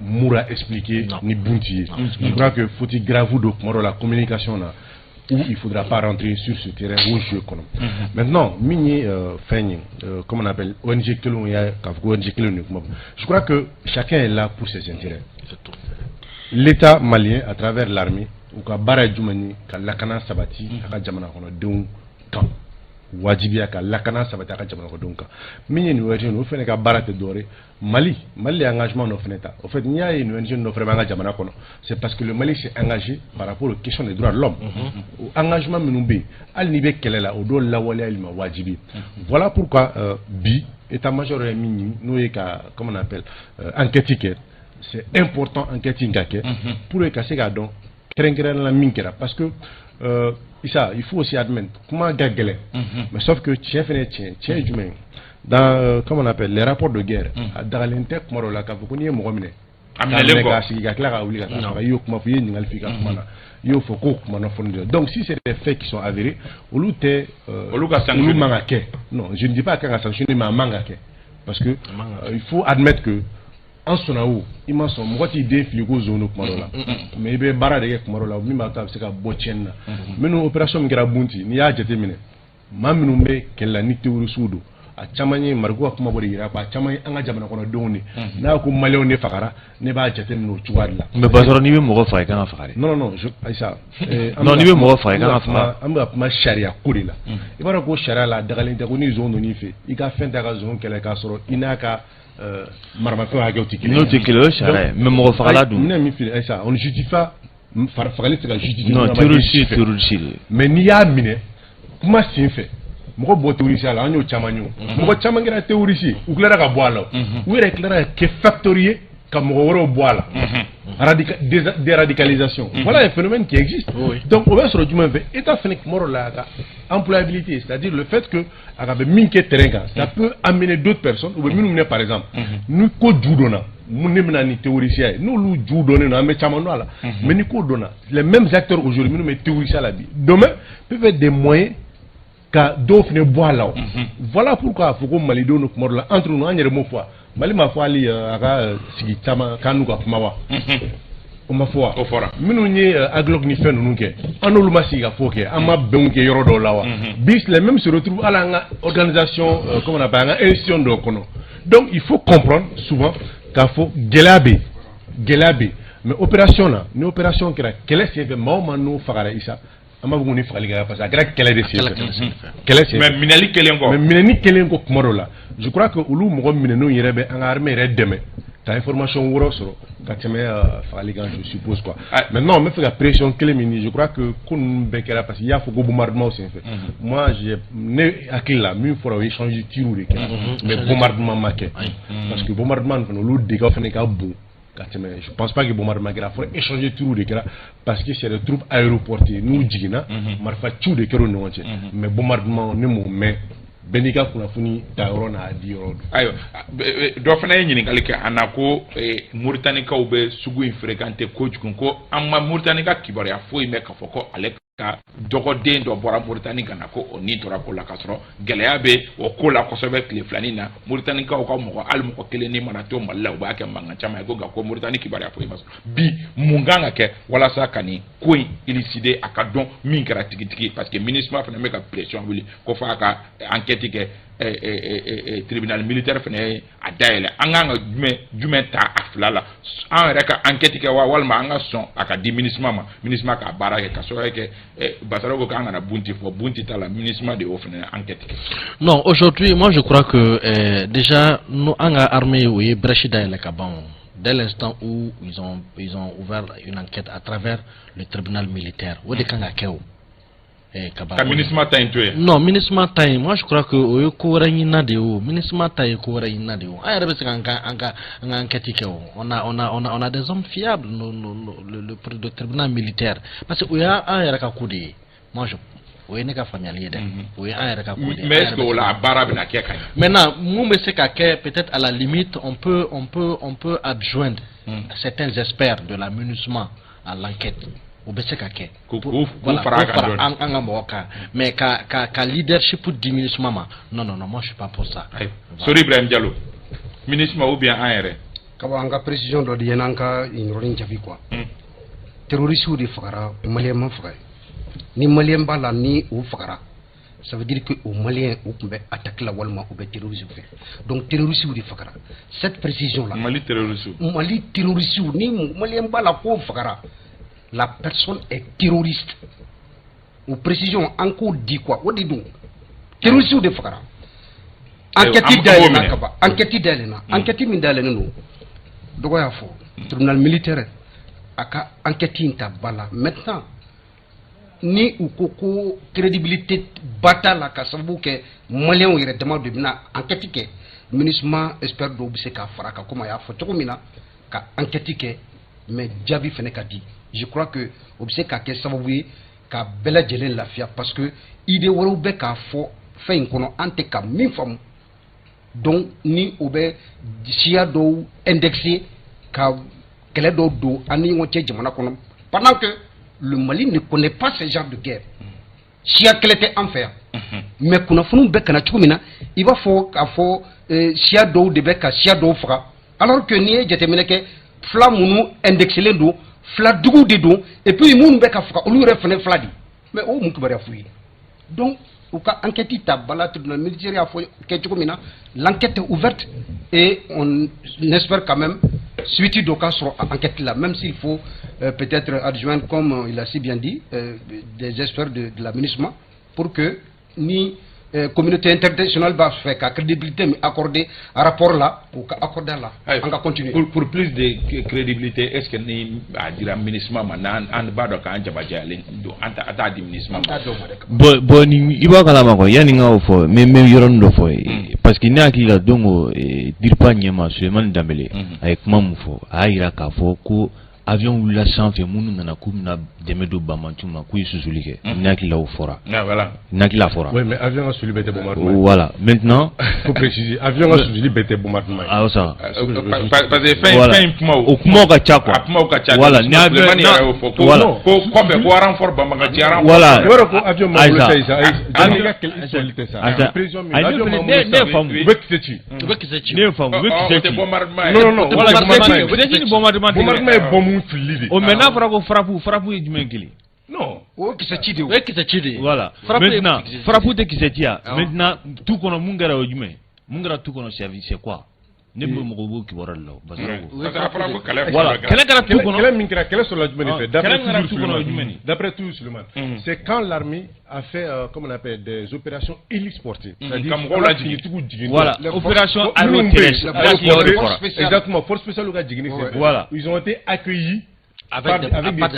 moura expliquer ni bunti je crois que faut-il grave de la communication là où il ne faudra pas rentrer sur ce terrain où je connais. Maintenant, mini comme on appelle ONG je crois que chacun est là pour ses intérêts. L'État malien à travers l'armée ou ka bara djumani ka lakana sabati ka jamana kono donc quand wajibiya ka lakana sabati ka jamana ko donc mini ni ONG no fene ka bara te doré Mali engagement no feneta au fait il y a une ONG no vraiment jamana kono c'est parce que le Mali s'est engagé par rapport aux questions des droits de l'homme engagement minumbe al nibe kelela o do lawale alima wajibi voilà pourquoi bi état-major mini no e ka comment on appelle enquête c'est important enquête ngake pour le casser donc la minkera parce que il faut aussi admettre comment gagler mais sauf que chef tient humain dans comment on appelle les rapports de guerre dans l'intérieur comme la cavounie mogomine donc si c'est des faits qui sont avérés non je ne dis pas qu'à sanctionner mais à mangake parce que il faut admettre que en son il m'a son moi qui défie go zone kumarola mais be bara de kumarola mi ma ta se ka botchen mais nous opération migra bunti ni ya jete mine maminu be kella ni teuru sudo a chamanye margo kuma bori ira ba chamanye anga jamana kono doni na ko maleo ne fakara ne ba jete no chuwadla mais bazoro ni be mo fa ka fakare non je aisa non ni be mo fa ka fakara amba ma sharia kurila ibara ko sharia la dagalin de ko ni zone ni fe ika fenta ka zone kele ka soro inaka marmafo a gauti non tu kilo chare même mo fala du on ne justifie pas farfale c'est la justice non terroriste mais ni ya mine kuma sen fɛ mɔgɔ bɔ théoricien la an y'o caman ye mɔgɔ caman kɛra théoricien u tilara ka bɔ a la u yɛrɛ tilara ka kɛ facteur ye ka mɔgɔ wɛrɛw bɔ a la déradicalisation voilà un phénomène qui existe donc o bɛ sɔrɔ jumɛn fɛ état fɛnɛ kuma dɔ la a ka employabilité c'est-à-dire le fait que a ka bɛ min kɛ terrain kan ça peut amener d'autres personnes u bɛ minnu minɛ par exemple ni ko ju donna mun ne bɛna ni théoricien ye n'olu ju donnen don an bɛ caman dɔn a la mais ni ko donna les mêmes acteurs aujourd'hui minnu bɛ théoricien la bi demain peuvent être des moyens ka dɔw fɛnɛ bɔ a la voilà pourquoi a fɔ ko malidenw ni kuma dɔ la entre nous an yɛrɛ m'o fɔ Mali ma fɔ hali a ka sigi caman k'an n'u ka kuma wa o ma fɔ wa o fɔra minnu ye aglogue ni fɛn ninnu kɛ an n'olu ma sigi ka fɔ kɛ an ma bɛnw kɛ yɔrɔ dɔw la wa bis les mêmes se retrouvent hali an ka organisation comment on appelle an ka institution dɔw kɔnɔ donc il faut comprendre souvent k'a fɔ gɛlɛya bɛ mais opération na ni opération kɛra kɛlɛ senfɛ maa o maa n'o fagara Isa an b'a fɔ ko ni fagali kɛra parce que a kɛra kɛlɛ de senfɛ kɛlɛ senfɛ mais minɛli kelen kɔ mais minɛni kelen kɔ kuma dɔ la je crois que olu mɔgɔ minɛnenw yɛrɛ bɛ an ka armée yɛrɛ dɛmɛ ka information wɛrɛw sɔrɔ ka tɛmɛ fagali kan je suppose quoi maintenant n bɛ fɛ ka pression kelen min je crois que ko ninnu bɛɛ kɛra parce que i y'a fɔ ko bombardement senfɛ moi ne hakili la min fɔra o ye échange de tir de kɛ mais bombardement ma kɛ parce que bombardement fana olu dégâts fana ka bon. Je pense pas que bombardement kɛra fɔra échanger tour de kɛra parce que c'est des troupes aéroportées n'u jiginna marifa ciw de kɛra u ni ɲɔgɔn cɛ mais bombardement ne m'o mɛn bɛɛ n'i ka kunnafoni ta yɔrɔ n'a di yɔrɔ don. Ayiwa dɔ fana ye ɲininkali kɛ a na ko Mauritaniikaw bɛ sugu in fréquenter kojugu ko an ma Mauritanie ka kibaruya foyi mɛn k'a fɔ ko ale ka dɔgɔden dɔ bɔra Mauritanie ka na ko o ni tora ko la ka sɔrɔ gɛlɛya bɛ o ko la kosɛbɛ tile filanin na Mauritaniikaw ka mɔgɔ hali mɔgɔ kelen ni mana to Mali la u b'a kɛ mankan caman ye ko nka ko Mauritanie kibaruya foyi ma sɔrɔ bi mun kan ka kɛ walasa ka nin ko in élucider a ka dɔn min kɛra tigitigi parce que MINUSMA fana bɛ ka pression wuli ko f'a ka enquête kɛ tribunal militaire fana a dayɛlɛ an kan ka jumɛn ta a fila la an yɛrɛ ka enquête kɛ wa walima an ka sɔn a ka di MINUSMA ma MINUSMA k'a baara kɛ ka sababu kɛ Basaro ko k'an kana bunti fɔ bunti t'a la MINUSMA de y'o fana enquête kɛ. Non, aujourd'hui moi je crois que déjà nous an ka armée o ye brèche dayɛlɛ ka ban dès l'instant où ils ont ouvert une enquête à travers le tribunal militaire o de kan ka kɛ o. Ka MINUSMA ta in to yen. Non, MINUSMA ta in moi je crois que o ye ko wɛrɛ ɲinina de ye o MINUSMA ta ye ko wɛrɛ ɲinina de ye o an yɛrɛ bɛ se ka an ka enquête kɛ o on a des hommes fiables le tribunal militaire parce que o y'an yɛrɛ ka ko de ye moi je o ye ne ka faamuyali ye dɛ o ye an yɛrɛ ka ko de ye. Mais est-ce que o la baara bɛna kɛ ka ɲɛ. Maintenant mun bɛ se ka kɛ peut-être à la limite on peut adjoindre certains experts de la MINUSMA à l'enquête. O bɛ se ka kɛ voilà pour fara an ka mɔgɔ kan mais ka leadership di MINUSMA ma non moi je suis pas pour ça. Sori Ibrahim Diallo MINUSMA ou bien an yɛrɛ ka bɔ an ka précision dɔ di yɛn an ka yɔrɔ in jaabi quoi terroristes de fagara malien ma faga ni malien b'a la ni o fagara ça veut dire que au malien o tun bɛ attaque la walima o bɛ terrorisme fɛ donc terroristes de fagara cette précision là Mali terroristes ni malien b'a la ko fagara la personne est terroriste. Ou précision encore dit quoi? What dit donc? Terroriste de fagara. Enquête d'Alena kaba. Enquête d'Alena. Enquête min d'Alena no. Dogo ya fo. Tribunal militaire. Aka enquête inta bala. Maintenant ni ou koko crédibilité batala ka sabu ke malien o yɛrɛ dama de bina enquête kɛ MINUSMA expert do bi se ka fara ka kuma ya fo cogo mina ka enquête kɛ mais jaabi fɛnɛ ka di. Je crois que o bɛ se ka kɛ sababu ye ka bɛɛ lajɛlen lafiya parce que idée wɛrɛw bɛ k'a fɔ fɛn in kɔnɔ an tɛ ka min faamu donc ni o bɛ siya dɔw indexé ka kɛlɛ dɔw don an ni ɲɔgɔn cɛ jamana kɔnɔ pendant que le Mali ne connaît pas ce genre de guerre siya kɛlɛ tɛ an fɛ yan mais kunnafoniw bɛ kana cogo min na i b'a fɔ k'a fɔ siya dɔw de bɛ ka siya dɔw faga alors que n'i ye jateminɛ kɛ fila minnu indexélen don fila dugu de don et puis minnu bɛ ka faga olu yɛrɛ fana fila di mais o mun kibaruya f'u ye donc u ka enquête ta bala tribunal militaire y'a fɔ kɛ cogo min na l'enquête est ouverte et on espère quand même suite dɔ ka sɔrɔ a enquête la même s'il faut peut-être adjoindre comme il a si bien dit des experts de la MINUSMA pour que ni communauté internationale b'a fait ka crédibilité mi accordé à rapport là ou ka accordé là on va continuer pour plus de crédibilité est-ce que ni a dira ministre ma nan and ba do kan jaba jale do anta di ministre ma bo ni iba kala ma ko yani nga fo mais yoron do fo parce que na ki la dongo dirpa nyema Suleiman Dambélé ay kuma mu fo ayira ka fo ko avion wula sanfɛ minnu nana k'u bɛna dɛmɛ don Banmantu ma k'u ye susuli kɛ nakilaw fɔra nakila fɔra oui mais avion ka susuli bɛɛ tɛ bombardement voilà maintenant faut préciser avion ka susuli bɛɛ tɛ bombardement ah ça parce que fin kuma o kumaw ka ca quoi kumaw ka ca voilà ni Sulemani yɛrɛ y'o fɔ ko kɔfɛ ko renfort Bamanga ci renfort voilà yɔrɔ ko avion ma bolo tɛ sa jani ka kɛlɛ sɔli tɛ sa président min avion ma bolo ne faamu u bɛ kisɛ ci ne faamu u bɛ kisɛ ci non voilà bombardement ye bombe fili de o mais n'a fɔra ko frappe ye jumɛn kelen non o kisɛ ci de o ye kisɛ ci de voilà maintenant frappe tɛ kisɛ ci ya maintenant tu kɔnɔ mun kɛra o jumɛn mun kɛra tu kɔnɔ c'est quoi ne bolo mɔgɔw b'o kibaruya de la o parce que voilà kɛlɛ kɛra tu kɔnɔ kɛlɛ min kɛra kɛlɛ sɔrɔla jumɛn de fɛ d'après toujours Suleiman c'est quand l'armée a fait comment on appelle des opérations hélisportives c'est-à-dire ka mɔgɔw lajigin voilà opération aéroterrestre exactement force spéciale ka jigin voilà ils ont été accueillis avec des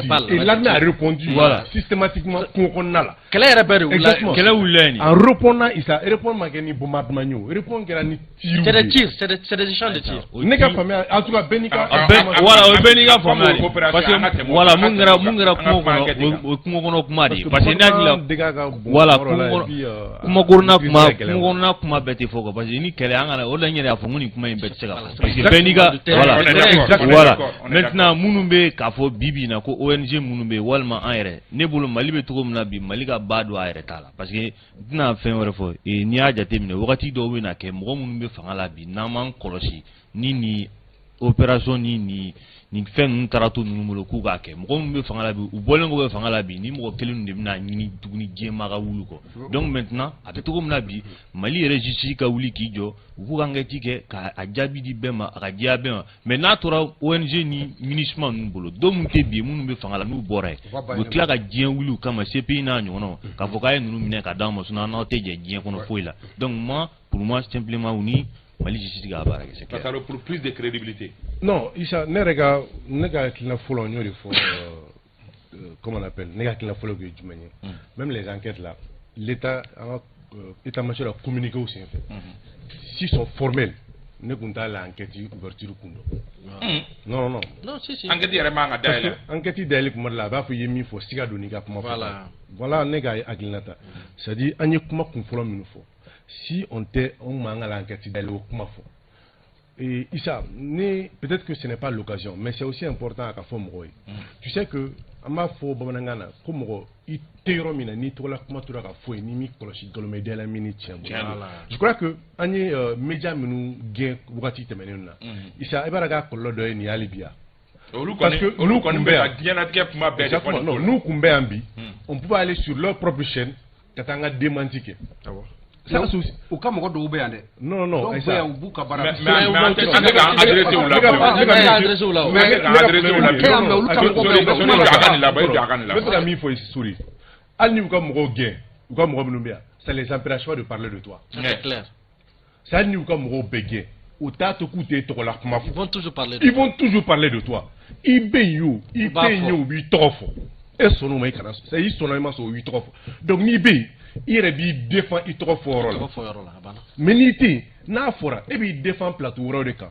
balles et l'armée a répondu voilà systématiquement kongonna kɛlɛ yɛrɛ bɛɛ de wula kɛlɛ wulila ni en répondant isa répond ma kɛ ni bombardement yo répond kɛra ni tir c'est des tirs c'est des champs de tir ne ka faamuya en tout cas bɛɛ n'i ka voilà o bɛɛ n'i ka faamuya de parce que voilà mun kɛra kungo kɔnɔ o kungo kɔnɔ kuma de parce que n'a hakili voilà kungo kɔnɔna kuma bɛɛ tɛ fɔ quoi parce que ni kɛlɛ an kana o la n yɛrɛ y'a fɔ ko nin kuma in bɛɛ tɛ se ka fɔ parce que bɛɛ n'i ka voilà maintenant minnu bɛ k'a fɔ bibi na ko ONG minnu bɛ walima an yɛrɛ ne bolo Mali bɛ cogo min na bi Mali ka ba don a yɛrɛ t'a la parce que n tɛna fɛn wɛrɛ fɔ n'i y'a jateminɛ wagati dɔw bɛ na kɛ mɔgɔ minnu bɛ fanga la bi n'an m'an kɔlɔsi ni opération ni fɛn ninnu taara to ninnu bolo k'u k'a kɛ mɔgɔ minnu bɛ fanga la bi u bɔlen kɔ bɛ fanga la bi ni mɔgɔ kelen de bɛna ɲini tuguni diɲɛma ka wuli kɔ donc maintenant a bɛ cogo min na bi Mali yɛrɛ justice ka wuli k'i jɔ u k'u ka enquête kɛ k'a jaabi di bɛɛ ma a ka diya bɛɛ ma mais n'a tora ONG ni MINUSMA ninnu bolo dɔw minnu tɛ bi minnu bɛ fanga la n'u bɔra yen u bɛ tila ka diɲɛ wuli u kama CPI n'a ɲɔgɔnnaw k'a fɔ k'a ye ninnu minɛ ka d'an ma sinon n'aw tɛ jɛ diɲɛ kɔnɔ foyi la donc moi pour moi simplement u ni Mali justice ka baara kɛ c'est clair. Parce que pour plus de crédibilité. Non, Issa, ne ka kilina fɔlɔ n y'o de fɔ comment on appelle ne ka kilina fɔlɔ que jumɛn ye même les enquêtes là l'état an ka état-major a communiqué o senfɛ s'ils sont formels ne kun t'a la enquête ouverture kun dɔn non si enquête yɛrɛ man ka dayɛlɛ enquête dayɛlɛ kuma la a b'a fɔ i ye min fɔ siga don n'i ka kuma fɔ voilà ne ka hakilina ta c'est à dire an ye kuma kun fɔlɔ minnu fɔ si on tɛ anw ma an ka l'enquête dayɛlɛ o kuma fɔ et Issa, peut-être que ce n'est pas l'occasion, mais c'est aussi important à faire mɔgɔw ye. Tu sais que an b'a fɔ bamanankan na ko mɔgɔ i tɛ yɔrɔ min na n'i tɔgɔla kuma tora ka fɔ yen n'i m'i kɔlɔsi nkalonmɛdiya la min ni tiɲɛ bolo. Je crois que an ye média minnu gɛn wagati tɛmɛnen na Issa i b'a dɔn k'a kɔlɔlɔ dɔ ye nin ye hali bi yan. Parce que olu kɔni bɛ yan diɲɛlatigɛ kuma bɛɛ de fɔ non n'u kun bɛ yan bi on pouvait aller sur leur propre chaîne ka taa an ka démenti kɛ. u ka mɔgɔ dɔw bɛ yan dɛ non dɔw bɛ yan u b'u ka baara mais an tɛ ka adressé u la n bɛ fɛ ka min fɔ Sori hali ni u ka mɔgɔw gɛn u ka mɔgɔ minnu bɛ yan ça les empêche pas de parler de toi c'est clair hali ni u ka mɔgɔw bɛɛ gɛn u t'a to k'u tɛ tɔgɔla kuma fɔ ils vont toujours parler de toi i bɛ yen o i tɛ yen o u b'i tɔgɔ fɔ e sɔnna o ma i kana sɔn i sɔnna i ma sɔn o b'i tɔgɔ fɔ donc n'i bɛ yen i yɛrɛ b'i défend i tɔgɔ fɔ yɔrɔ la mais n'i tɛ yen n'a fɔra e b'i défend plateau wɛrɛw de kan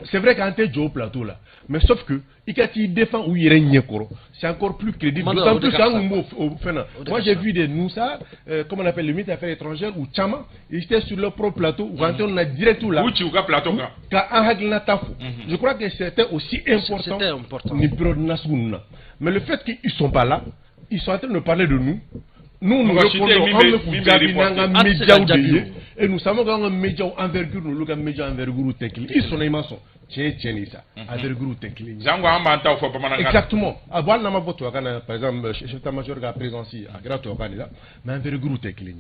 c'est vrai qu'an tɛ jɔ o plateau la mais sauf que i ka t'i défend u yɛrɛ ɲɛkɔrɔ c'est encore plus crédible d'autant plus an kun b'o fɛn na moi j'ai vu des Noussa comment on appelle le ministre des affaires étrangères ou caman ils étaient sur leur propre plateau u ka antenne na direct la u ci u ka plateau kan ka an hakilinata fɔ je crois que c'était aussi important ni période nasugu ninnu na mais le fait qu'ils sont pas là ils sont en train de parler de nous nous répondons et nous savons que nos médias envergure nous les médias envergure technique ils sont immenses tiens ça envergure technique exactement avant n'a pas voté par exemple chef d'état-major a présence à grâce au candidat mais envergure technique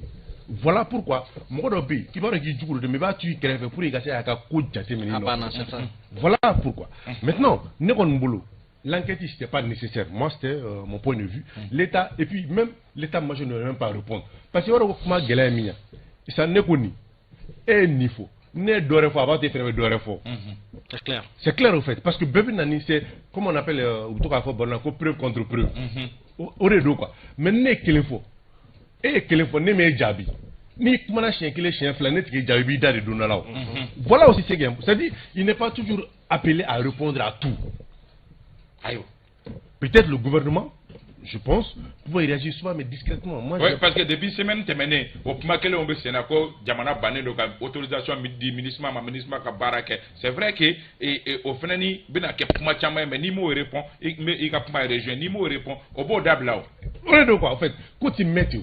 voilà pourquoi mɔgɔ dɔ bɛ yen k'i b'a dɔn k'i jugu de mais b'a tu kɛrɛfɛ pour i ka se a ka ko jateminɛ voilà pourquoi maintenant ne kɔni bolo l'enquête n'était pas nécessaire. Moi, c'était mon point de vue. L'État, et puis même l'État-major ne veut même pas répondre. Parce que comment Guélamia, ça n'est connu. Et il faut. Ne d'aurait fois, avant de faire d'aurait fois. C'est clair. C'est clair au fait. Parce que Bébé Nani, c'est, comme on appelle, preuve contre preuve. Au redo quoi. Mais ne qu'il faut. Et qu'il faut, ne me jabi. Ni comment chien qu'il est chien flanet qui jabi da de donala. Voilà aussi c'est game. C'est-à-dire, il n'est pas toujours appelé à répondre à tout. Aïe. Peut-être le gouvernement, je pense, pouvait réagir souvent mais discrètement. Moi, oui, parce que depuis semaine terminée, au Pumakele on veut Sénako, Jamana Bané donc autorisation du ministre ka barake. C'est vrai que au Fenani bina ke Pumachama mais ni mot répond, il ka Puma région ni mot répond au beau d'abla. On est donc quoi en fait, quand tu mets tu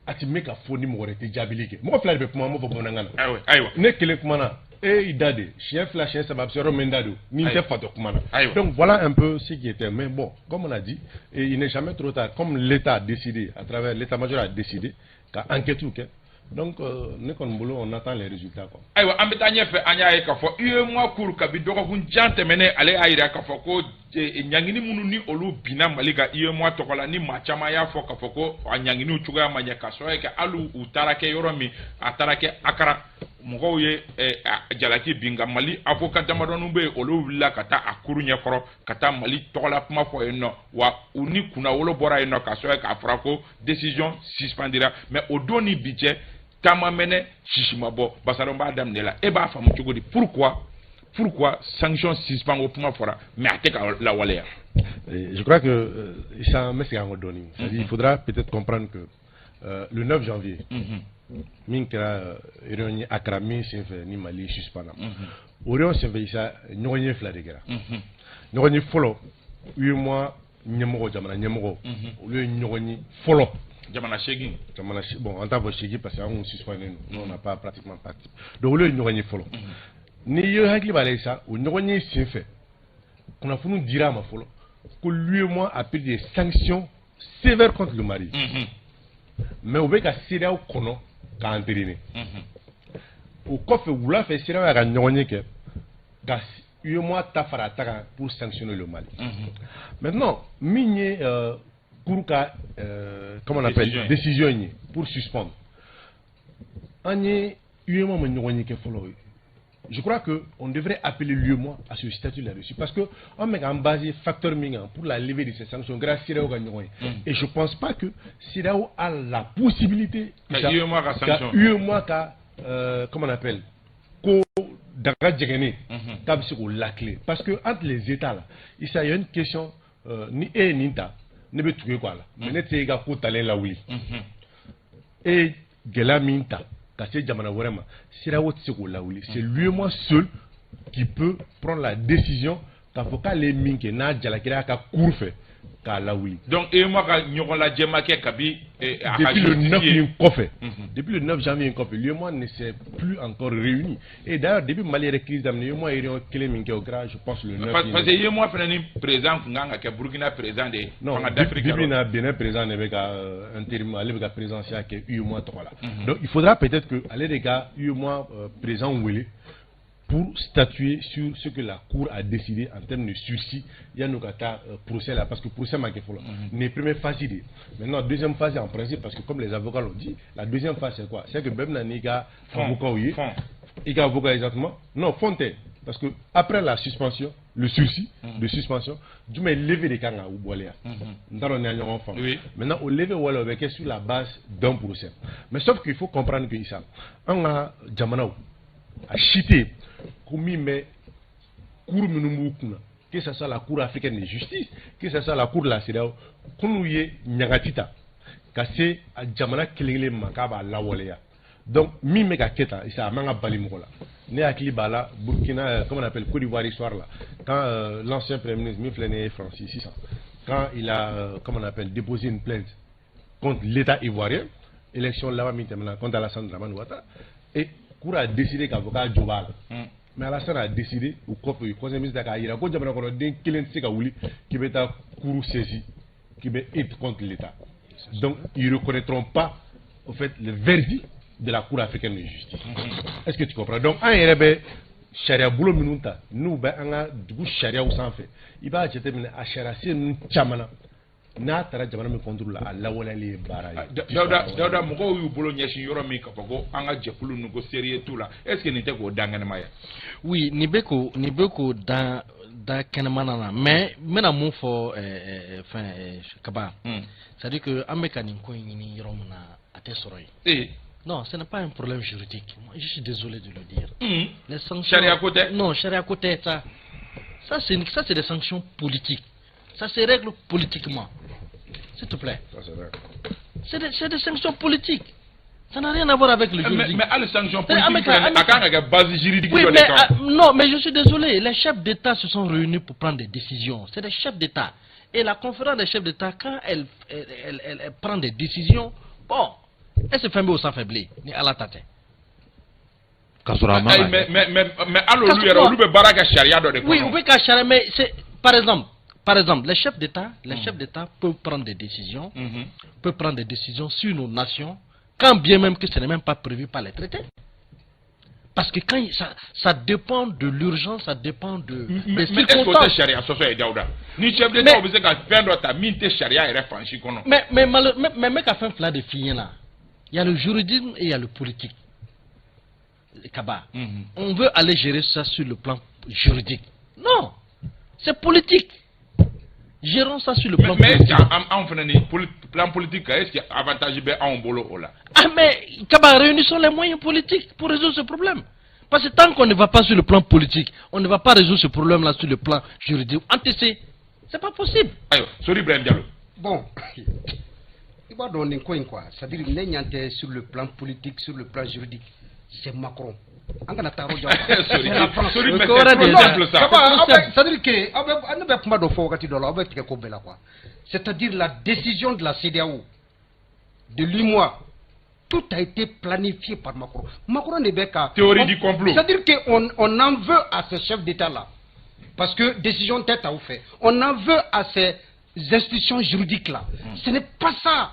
ati meka foni mo rete jabilike. Mo fla be Puma mo bo ngana. Aïe. Ne kele kumana. Et il dade, chien flash, chien ça va se remendado, ni ne pas de kumana. Donc voilà un peu ce qui était. Mais bon, comme on a dit, et il n'est jamais trop tard. Comme l'État a décidé, à travers l'État-major a décidé, qu'à enquêter ou qu'est. Donc, on attend les résultats. Aïe, ambetanya fait anya e kafo. Moi cour kabi doko kun jante mene ale aïra kafo ko nyangini munu ni olu bina malika moi tokola ni machama ya fo kafo ko nyangini uchuga manya kaso e ka alu utarake yoromi atarake akara mɔgɔw ye jalaki binga mali avocat damadɔnu bɛ olu wulila ka taa a kuru ɲɛkɔrɔ ka taa mali tɔgɔla kuma fɔ yen nɔ wa u ni kunna wolo bɔra yen nɔ k'a sɔrɔ k'a fɔra ko décision suspendira mais o don ni bi cɛ taama mɛnɛ sisi ma bɔ basaron b'a daminɛ la e b'a faamu cogo di pourquoi sanction suspend o kuma fɔra mais a tɛ ka lawaleya. Je crois que ça me c'est en donné. Il faudra peut-être comprendre que le 9 janvier. Min kɛra réunion ye Accra min senfɛ ni Mali suspendra o réunion senfɛ isa ɲɔgɔn ye fila de kɛra ɲɔgɔn ye fɔlɔ UEMOA ɲɛmɔgɔ jamana ɲɛmɔgɔ olu ye ɲɔgɔn ye fɔlɔ jamana 8 bon on t'a fɔ 8 parce que an suspendé nous on n'a pas pratiquement participé donc olu ye ɲɔgɔn ye fɔlɔ ni ye hakili b'a la sa o ɲɔgɔn ye senfɛ kunnafoni dira a ma fɔlɔ ko l'UEMOA a pris des sanctions sévères contre le Mali mais o bɛ ka CEDEAO kɔnɔ k'a entériner. O kɔfɛ wula fɛ CEDEAO y'a ka ɲɔgɔn ye kɛ ka UEMOA ta fara a ta kan pour sanctionner le Mali. Maintenant min ye cour ka comment on appelle décision ye pour suspendre an ye UEMOA ma ɲɔgɔn ye kɛ fɔlɔ ye. Je crois que on devrait appeler l'UEMOA à ce statut là-dessus parce que on met en base facteur minga pour la levée de ces sanctions grâce à CEDEAO gagnant. Et je pense pas que CEDEAO a la possibilité UEMOA comment on appelle daga djegene tabisiko la clé parce que entre les états là il y a une question ni e ni ta ne be tuer quoi là mais ne te ga ko talen la oui et gela minta c'est l'UEMOA seul qui peut prendre la décision qu'il faut les minke na jalakira ka cour fait ka la oui. Donc UEMOA ka nyokola jema ke kabi depuis le 9 janvier depuis le 9 janvier l'UEMOA ne s'est plus encore réuni et d'ailleurs depuis Mali crise d'amener UEMOA réunion kele minke au grand je pense le 9 parce que UEMOA fait président nganga ke Burkina président de d'Afrique depuis na Bénin président avec intérim avec la présidentielle que UEMOA tokola. Donc il faudra peut-être que aller les gars UEMOA présent Wele pour statuer sur ce que la Cour a décidé en termes de sursis. Il y a nos procès là, parce que le procès m'a fait la première phase. Maintenant, deuxième phase en principe, parce que comme les avocats l'ont dit, la deuxième phase c'est quoi? C'est que même Naniga, avocat, il a avocat exactement. Non, Fontaine. Parce que après la suspension, le sursis de suspension, du mets lever des kangas ou boiler. Maintenant, au lever ou alors sur la base d'un procès. Mais sauf qu'il faut comprendre que ça, on a Jamanao a chité. Mais que ce soit la Cour africaine de justice, que ce soit la Cour de la CEDEAO, qu'on y Nyagatita, cassé à Jamana Kelele Makaba Lawaleya. Donc, mi mega keta, ça a manga balimola. Né à Klibala, Burkina, comment on appelle, Côte d'Ivoire, histoire là. Quand l'ancien Premier ministre Miflené Francis, quand il a, comment on appelle, déposé une plainte contre l'État ivoirien, élection là-bas, contre Alassane Dramane Ouattara, et Cour a décidé qu'avocat Djobal. Mais Alassane a décidé, ou quoi, le conseil ministre d'Akaïra, quand Djabana Kono, d'un Kelen Sekaouli, qui va être Cour saisi, qui va être contre l'État. Donc, ils ne reconnaîtront pas, au fait, le verdict de la Cour africaine de justice. Est-ce que tu comprends? Donc, un RB, sariya bolo minnu ta n'u bɛ an ka dugu sariyaw sanfɛ i b'a jateminɛ a sariya sen ninnu caman na n'a taara jamana min contre la a lawaleyali ye baara ye. Dawuda mɔgɔw y'u bolo ɲɛsin yɔrɔ min ka fɔ ko an ka jɛkulu ninnu ko sérieux t'u la est ce que nin tɛ k'o da kɛnɛma ya. Oui, nin bɛ k'o da kɛnɛma na mais n bɛna mun fɔ Kaba. C'est à dire que an bɛ ka nin ko in ɲini yɔrɔ min na a tɛ sɔrɔ yen. Non, ce n'est pas un problème juridique. Moi, je suis désolé de le dire. Les sanctions. Charia côté? Non, charia côté, ça c'est des sanctions politiques. Ça se règle politiquement. S'il te plaît. Ça, c'est vrai. C'est des sanctions politiques. Ça n'a rien à voir avec le juridique. Mais les sanctions politiques, base juridique. Oui, mais non, mais je suis désolé. Les chefs d'État se sont réunis pour prendre des décisions. C'est des chefs d'État. Et la conférence des chefs d'État, quand elle prend des décisions, bon, elle se fait au s'affaiblir, ni à la tête. Mais alors, lui, baraka charia de oui, oui, charia, mais c'est par exemple, les chefs d'État peuvent prendre des décisions, peuvent prendre des décisions sur nos nations, quand bien même que ce n'est même pas prévu par les traités. Parce que quand ça dépend de l'urgence, ça dépend de des circonstances. Ni chef d'État vous êtes faire ta mine charia et franchi kono. Mais mec a fait un plat de filles là. Il y a le juridisme et il y a le politique. Kaba. On veut aller gérer ça sur le plan juridique. Non, c'est politique. Gérons ça sur le plan politique. Mais plan politique, est-ce qu'il y a avantage en bolo là? Ah mais Kaba, réunissons les moyens politiques pour résoudre ce problème. Parce que tant qu'on ne va pas sur le plan politique, on ne va pas résoudre ce problème là sur le plan juridique. Antécé, c'est pas possible. Ayo, sorry Brian Diallo. Bon. Il va donner quoi? C'est-à-dire que sur le plan politique, sur le plan juridique, c'est Macron. C'est-à-dire la décision de la CEDEAO de l'UMOA, tout a été planifié par Macron. Macron n'est pas théorie du complot. C'est-à-dire qu'on en veut à ce chef d'État-là. Parce que décision tête à vous fait. On en veut à ces institutions juridiques-là. Ce n'est pas ça.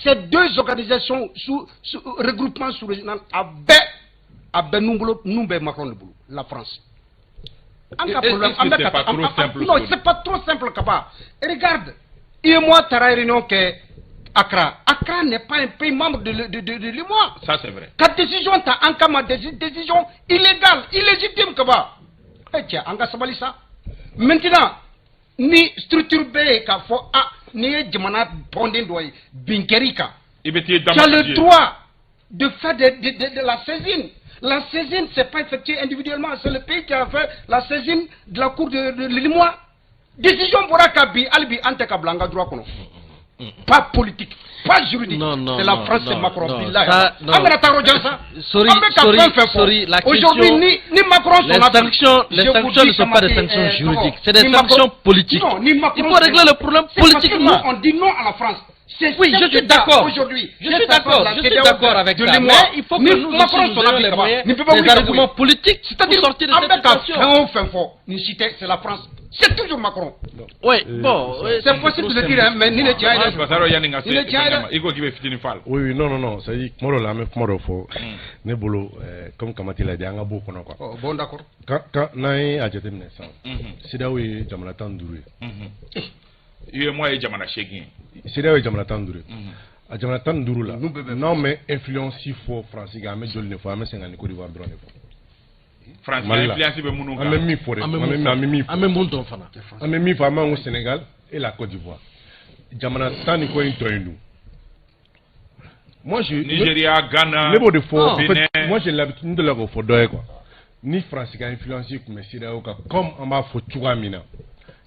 Ces deux organisations sous regroupement sous-régional avec nous Macron la France. C'est pas trop simple. Non, c'est pas trop simple, Kaba. Regarde, moi, Tara réunion que Accra. Accra n'est pas un pays membre de l'UMOA. Ça, c'est vrai. Ta décision, t'as un cas, décision illégale, illégitime, Kaba. Eh tiens, on va savoir ça. Maintenant, ni structure B, ni Djamana Bondin Doy, Binkerika. Tu as le droit de faire de la saisine. La saisine, ce n'est pas effectué individuellement, c'est le pays qui a fait la saisine de la cour de l'IMOA. Décision pour Akabi, Albi, Anteka Blanca, droit. Pas politique, pas juridique. C'est la France, c'est Macron. Sorry, aujourd'hui, ni Macron, les sanctions ne sont pas des sanctions juridiques, c'est des sanctions politiques. Il faut régler le problème politiquement. On dit non à la France. Oui, je suis d'accord. Aujourd'hui, je suis d'accord avec ça. Mais il faut que nous ayons les moyens, des arguments politiques pour sortir de cette situation. C'est la France. C'est toujours Macron. Oui, bon. C'est possible de dire, mais ni le Oui, non. Ça dit, moi, là, mais moi, Nebolo, comme Kamati l'a dit, on a beaucoup de quoi. Bon, d'accord. Quand Naï a jeté mes sangs, c'est là où il y a Tandouré. Moi, il y a Shaggy. C'est là où il y a Tandouré. A Jamana Tandouré là. Non, mais influence il faut français, mais je ne vois pas, mais c'est un Côte d'Ivoire drone. France, influence be munu ga ami fore ami monton fana ami fa ma au Sénégal et la Côte d'Ivoire jamana tani ko intoindu moi je Nigeria Ghana les mots de fort en fait moi j'ai l'habitude de leur fort doy quoi ni France qui a influencé comme Sida ou comme en bas faut tuga mina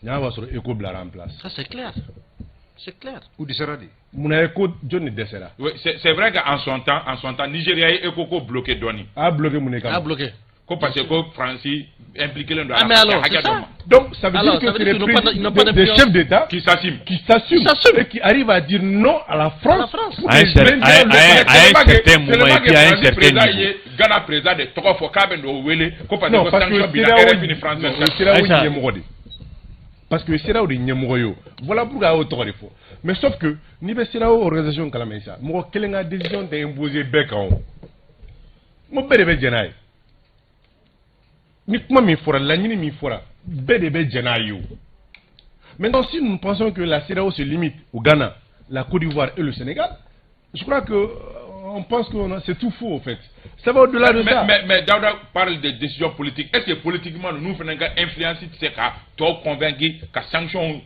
nya va sur éco bla en place ça c'est clair ou de Seradi mon éco Johnny Desera oui c'est vrai qu'en son temps Nigeria et éco bloqué Doni a bloqué mon éco a bloqué parce que France impliqué le mais alors c'est ça donc ça veut dire que c'est des chefs d'État qui s'assument et qui arrivent à dire non à la France à un certain moment et puis à un certain niveau Ghana président de Toko Kaben do Wele non parce que c'est là où il y a voilà pourquoi autant il faut mais sauf que ni c'est là où organisation Kalamesa moi quelle est décision d'imposer bec en mo bere be jenay ni kuma min fɔra laɲini min fɔra bɛɛ de bɛ jɛn n'a ye o. Maintenant, si nous pensons que la CEDEAO se limite au Ghana, la Côte d'Ivoire et le Sénégal, je crois que on pense que c'est tout faux en fait. Ça va au-delà de ça. Mais Daouda parle de décisions politiques. Est-ce que politiquement nous faisons une influence c'est qu'à toi convaincre que sanctions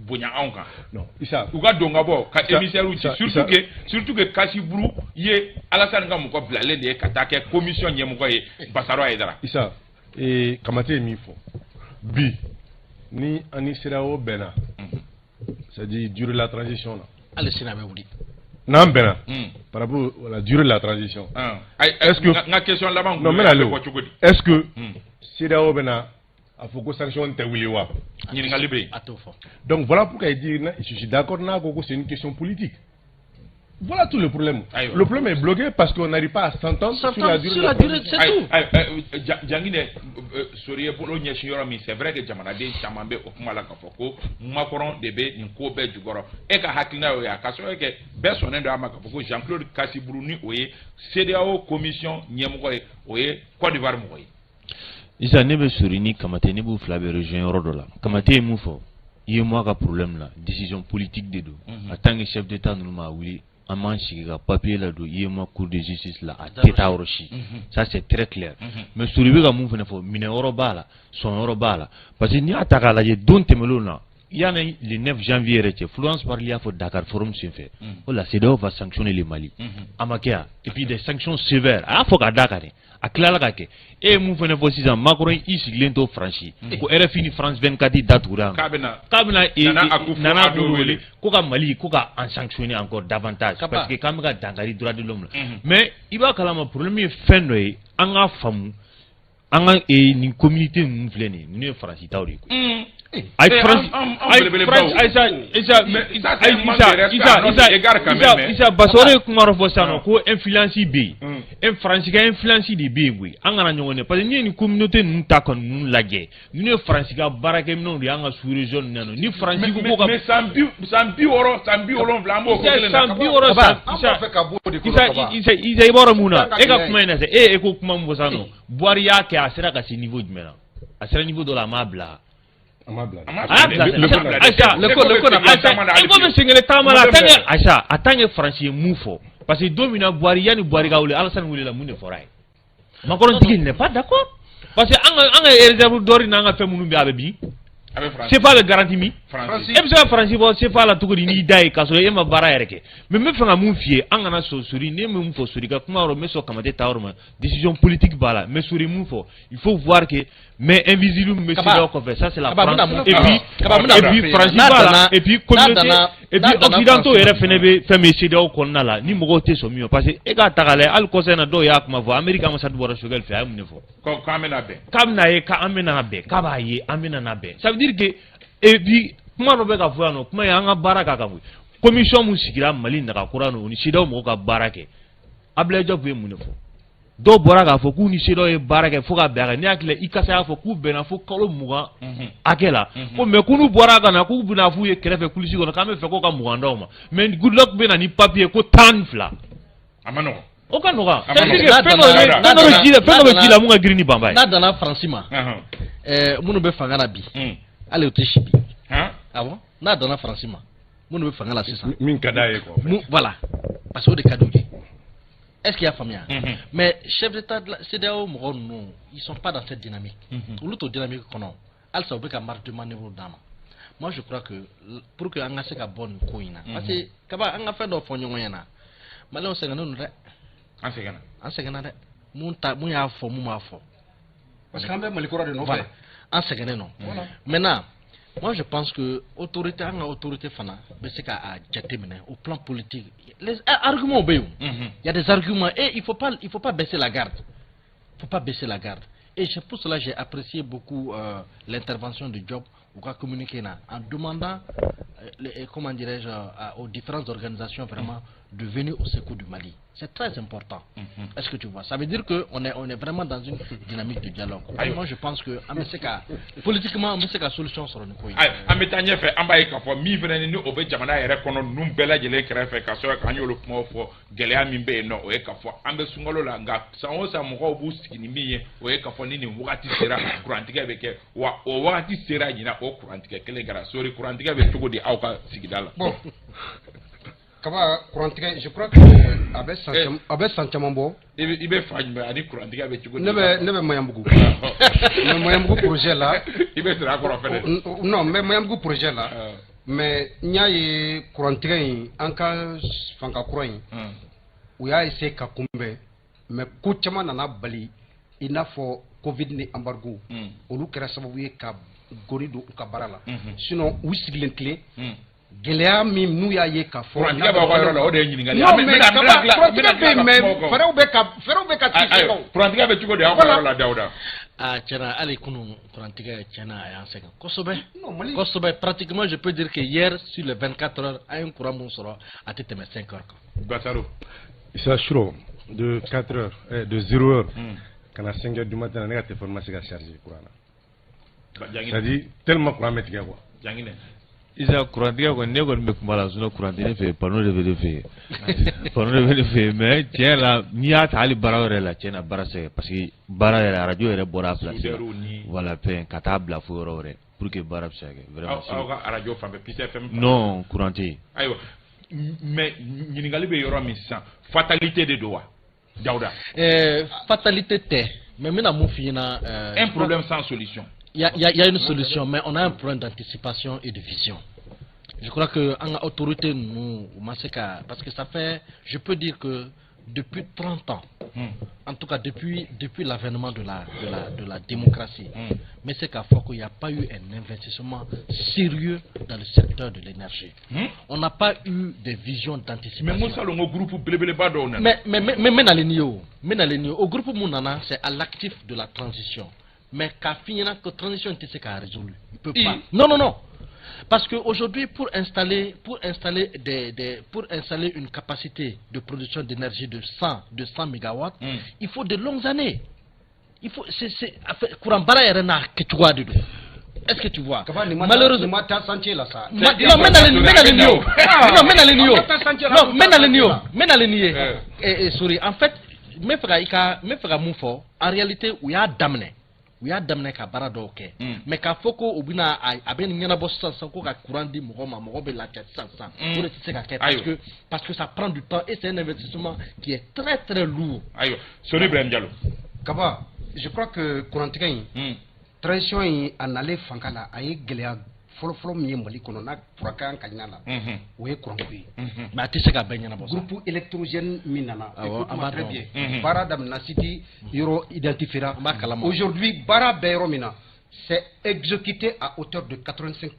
bonya anka? Non, Issa. Ou donc d'abord qu'à émissaire surtout que Kassibourou yé Alassane Gamoko blalé de katake commission nyemoko yé Basaro Aïdara. Issa et Kamate Mifo. Bi ni ani CEDEAO bena. C'est-à-dire durer la transition là. Allez, c'est la même oui. Non, ben, par rapport à la durée de la transition. Est-ce que la question là-bas, non, mais est-ce que CEDEAO bena a fait que sanction te wiliwa? Donc voilà pourquoi il dit, je suis d'accord que c'est une question politique. Voilà tout le problème. Le problème est bloqué parce qu'on n'arrive pas à s'entendre sur la durée. C'est tout. Djangine, c'est vrai que Jamanade, Chamambe, Okumala Kafoko, Macron, Debe, Nkobe, Djugoro, et Hakina, et Bessonen de Amakafoko, Jean-Claude Kassibourou, Oye, CEDEAO, Commission, Niamoye, Oye, Côte d'Ivoire, Moye. Isa nebe surini kamate nebu flabe région rodola. Kamate moufo. Il y a un problème là, décision politique de dos. En tant que chef d'État, nous m'a oui. En manche papier là, il y a un cours de justice là à Teta Orochi. Ça c'est très clair. Mais sur le move ne faut mine orobala, son orobala. Parce qu'il n'y a pas de don temelona. Il y a le 9 janvier, Florence Parlia pour Dakar Forum s'est fait. Oh la CEDEAO va sanctionner le Mali. Amakia. Et puis des sanctions sévères. Ah faut qu'à Dakar. À Clarake. Et nous venons voir 6 ans. Macron ici lento franchi. Ko RFI France 24 datura. Kabina et Nana Akufo-Addo. Koka Mali koka en sanctionner encore davantage parce que Kamega Dangari droit de l'homme. Mais il va kalama problème est fin de anga famu anga et une communauté nous fleni nous France tauri. Isa basore kumaro fosano ko influence bi France ga influence di bi wi angana nyone parce que ni communauté nous ta kon nous lagé ni France ga barake non ri anga sous région nano ni France ko ko mais sambi oro flambo ko sambi oro isa ibora muna e ka kuma ina se e ko kuma mbosano boari yake asira ka si niveau jumela asira niveau de la mabla attends français moufo parce que domina boari yani boari gaule Alassane wuli la mune foray Macron tigi n'est pas d'accord parce que anga réserve d'ori nanga fait munu bi abebi c'est pas le garantie mi français c'est pas la tukuri ni dai kaso e ma bara ereke mais me fanga mun fie anga na so suri ne me mun fo suri ka kuma ro me so kamate taworma décision politique bala mais suri mun fo il faut voir que mais invisible monsieur donc fait ça c'est la France et puis France bala et puis communauté et puis occidentaux ere fenebe femme CEDEAO konna la ni mogo te so mio parce que e ga tagale al kosena do ya kuma vo america ma sadu bora shogel fe am ne fo ko kamena be kamna e ka amena be ka ba ye amena na be ça veut dire que et puis kuma no be ka fo no kuma ya nga baraka ka fu commission mu sigira mali na ka kurano ni CEDEAO mo ka barake abla job be mu ne fo do bora ka fo ku ni CEDEAO e barake fo ka be ni akle ikasa ya fo ku be na fo kalo muga akela ko me kunu bora ka na ku bina fu ye krefe kulisi ko na ka me fe ko ka muganda ma mais good luck be na ni papier ko tan fla amano o ka no ka feno jila mu ga grini bamba na dana francima munu be fangana bi ale o te shibi ah bon na dana francima munu be fangana sisa min kadaye ko voilà parce que o de kadouji. Est-ce qu'il y a famille? Mais chef d'État de la CEDEAO, non, ils ne sont pas dans cette dynamique. L'autre dynamique qu'on a, elle s'est obligée à marquer de niveau d'âme. Moi, je crois que pour que l'on ait une bonne coïna, parce que quand on a fait de fonds, on a malheureusement, on s'est gagné. On a fait, parce qu'on a mal de nos voilà. On s'est gagné, non. Maintenant, moi je pense que l'autorité, c'est qu'à déterminer au plan politique. Les arguments, il y a des arguments et il faut pas baisser la garde. Il faut pas baisser la garde. Et c'est pour cela que j'ai apprécié beaucoup l'intervention de Job ou communiquer en demandant, comment dirais-je, aux différentes organisations vraiment de venir au secours du Mali. C'est très important. Est-ce que tu vois? Ça veut dire qu'on est vraiment dans une dynamique de dialogue. Moi, je pense que politiquement, on peut solution sur le point. Ametanya fait amba ka fo mi venani ni obe jamana yere kono num bela jele kere fe ka so ka nyolo mo fo gele ami be no o e ka fo ambe sungolo la nga sanwo sa mo ko bu sikini miye o e ka fo ni wakati sera kurantiga be ke wa o wakati sera nyina o kurantiga kele gara sori kurantiga be tugo di awka sigidala bon kaba kurantiga je crois que avec Sanchamambo ibe fajme ani kurantiga be tugo nebe mayambugu mayambugu projet là ibe sera ko rafele non mais mayambugu projet là mais nya ye kurantiga anka fanka kuran u y'a essayer ka kumbe mais ko chama nana bali inafo covid ni embargo olu kɛra sababu ye ka gori do u ka bara la sinon u sigilen tile gɛlɛya min n'u y'a ye ka fɔ kurantiga b'a ka yɔrɔ la o de ye ɲininkali fɛrɛw bɛ ka kurantiga bɛ cogo di aw ka yɔrɔ la Dawuda tiɲɛna hali kunun kurantiga tiɲɛna a y'an sɛgɛn kosɛbɛ pratiquement je peux dire que hier sur les 24 heures an ye courant mun sɔrɔ a tɛ tɛmɛ 5 heures kan Basaro Issa Churo de 4 heures de 0 heures kana 5 heures du matin ne ka téléphone ma se ka charger courant na c'est-à-dire tellement courant bɛ tigɛ quoi jangine Isa kurantiga ko ne kɔni bɛ kuma la sinon kurantine fɛ pano de bɛ ne fɛ mais tiɲɛ la n'i y'a ta hali baara yɛrɛ la tiɲɛ na baara sɛgɛn parce que baara yɛrɛ radio yɛrɛ bɔra a place la voilà fɛn ka taa bila fo yɔrɔ wɛrɛ pour que baara bɛ se ka kɛ vraiment aw ka radio fan fɛ Peace FM non courant tɛ yen ayiwa mais ɲininkali bɛ yɔrɔ min sisan fatalité de don wa Dawuda fatalité tɛ mais n bɛna mun f'i ɲɛna un problème sans solution. Il y a une solution, mais on a un problème d'anticipation et de vision. Je crois que en autorité, nous, parce que ça fait, je peux dire que depuis 30 ans, en tout cas depuis l'avènement de la démocratie, mais c'est qu'à fois qu'il n'y a pas eu un investissement sérieux dans le secteur de l'énergie. On n'a pas eu de vision d'anticipation. Mais moi, le groupe mais au groupe Mounana, c'est à l'actif de la transition. Mais qu'à finir que transition était qu'à résolu. Il peut pas. Non. Parce qu'aujourd'hui, pour installer une capacité de production d'énergie de 100 MW, il faut de longues années. Il faut, courant bara erena ketwa de. Est-ce que tu vois? Malheureusement, en fait, en réalité, où il y a damné. We are damné ka bara do ke mais ka foko obina aben nyana bo sansan ko ka courant di mo be la tête sansan pour le tse ka ke parce que ça prend du temps et c'est un investissement qui est très très lourd. Ayo Sori Ibrahim Diallo Kaba, je crois que courant tigain transition en aller fankala ay geleya folo mi mali kono na furakan kanyala o ye courant bi mais tse ka ben nyana bo groupe électrogène minana très bien bara damna city euro identifiera aujourd'hui bara bayro mina c'est exécuté à hauteur de 85%.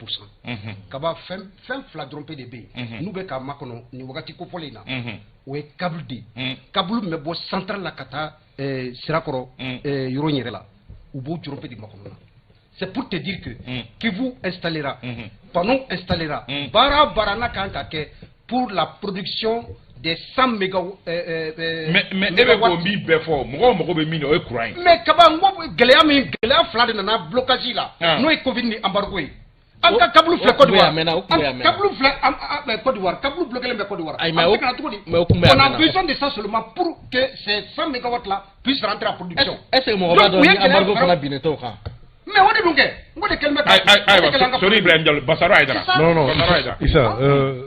Kaba fem fladron PDB nous be ka makono ni wakati ko folina o ye câble di câble me bo central la kata sirakoro euro nyerela ou bo jorope di makono. C'est pour te dire que vous installera, panneau installera, barana kankake pour la production des 100 mégawatts. Mais mais kaba gléa flade nana blocage là. Nous est Covid ni embargo. Anka kablu fle Côte d'Ivoire. Kablu fle Côte d'Ivoire, kablu bloqué le Côte d'Ivoire. On a besoin de ça seulement pour que ces 100 mégawatts là puissent rentrer en production. Est-ce que mon embargo pour la bineto quand? Mais on est donc Sori Ibrahim Diallo Basaro Aïdara. Non Issa,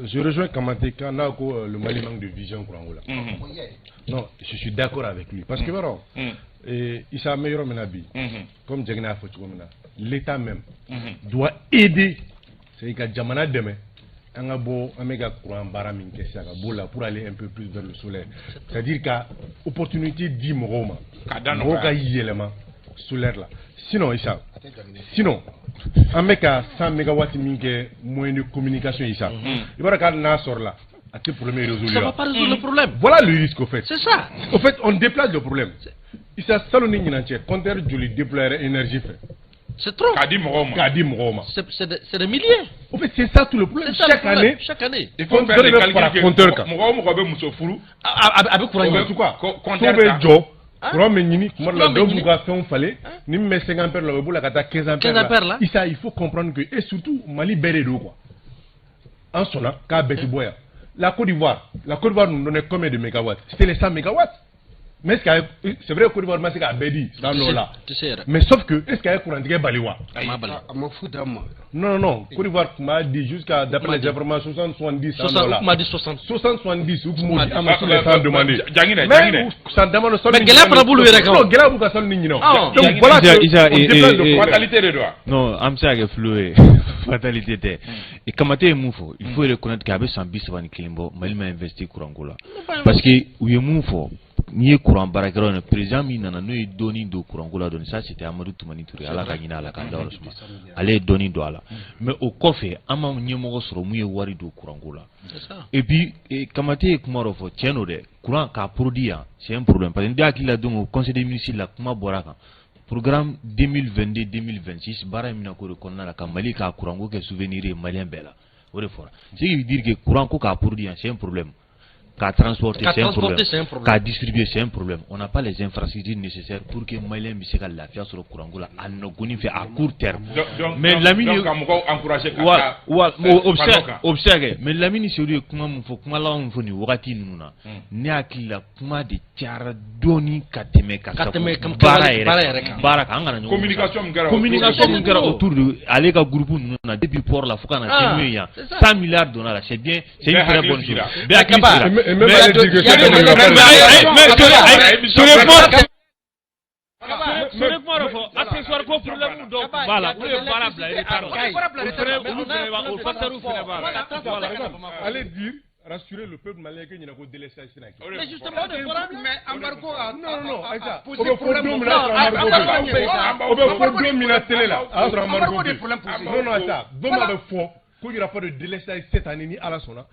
je rejoins Kamate quand le Mali manque de vision pour Angola. Non, je suis d'accord avec lui parce que voilà, Issa meilleur menabi comme Djegna Fochomena, l'État même doit aider c'est que Jamana demain Angabo Amega Courant Baramin Kessiaka Bola pour aller un peu plus vers le soleil. C'est-à-dire qu'à opportunité dit Moroma, Moka élément solaire là. Sinon, un mec à 100 mégawatts moins de communication, il va regarder un sort là. Ça va pas résoudre le problème. Voilà le risque au fait. C'est ça. Au fait, on déplace le problème. Il s'est salonné une entière. Compteur de déployer énergie fait. C'est trop. Kadi Mroma. C'est des milliers. En fait, c'est ça tout le problème. Chaque année, il faut faire des calculs que courant job. Courant menini, comment la dotation fallait, ni me 50 ampères la boule, la cata 15 ampères là. Il faut comprendre que, et surtout, Mali Bérédo, quoi. En sona, quand Betty Boya. La Côte d'Ivoire nous donnait combien de mégawatts? C'était les 100 mégawatts. Mais c'est vrai que Côte d'Ivoire, c'est qu'à Bédi, là. Mais sauf que, est-ce qu'il y a un courant de Baliwa? Non. Côte d'Ivoire m'a dit jusqu'à, d'après les informations, 70. 70, ou vous m'avez demandé. Mais ça demande 100 000. Mais Gela pour boule, non, Gela pour ça, non. Donc voilà, fatalité de droit. Non, Amsa a floué. Fatalité. Et comme tu es moufo, il faut reconnaître qu'il y avait 110 avant Kilimbo, mais il m'a investi courant. Parce que, où est moufo? Ni courant barakero le président mi nana no doni do courant gola doni ça c'était Amadou Toumani Touré ala ka nyina ala ka dawla suma ale doni do ala mais au kofe ama nyemo soro mu ye wari do courant gola et puis kamate kumaro fo tieno de courant ka produit c'est un problème parce que ndaki la donc au conseil des ministres la kuma boraka programme 2022-2026 bara mina ko konna la kamali ka courant go ke souvenir malien bela ore fora ce qui veut dire que courant ko ka produit c'est un problème. Qu'à transporter, c'est un problème. Qu'à distribuer, c'est un problème. On n'a pas les infrastructures nécessaires pour que Malien puisse faire la fière sur le courant à à court terme. Mais la mine, observe. Mais la mine, c'est comment il faut comment là on fait nous rati nous na. N'aki la comment de tiara doni kateme bara communication ngara autour de aller ka groupe nous na depuis port la fouka na 100 milliards de dollars c'est bien, c'est une très bonne chose. Mais allez dire, rassurer le peuple malien qu'il n'y a pas de délaissage. Mais justement, mais embargo non, qu'il n'y aura pas de délestage cette année ni à la sona.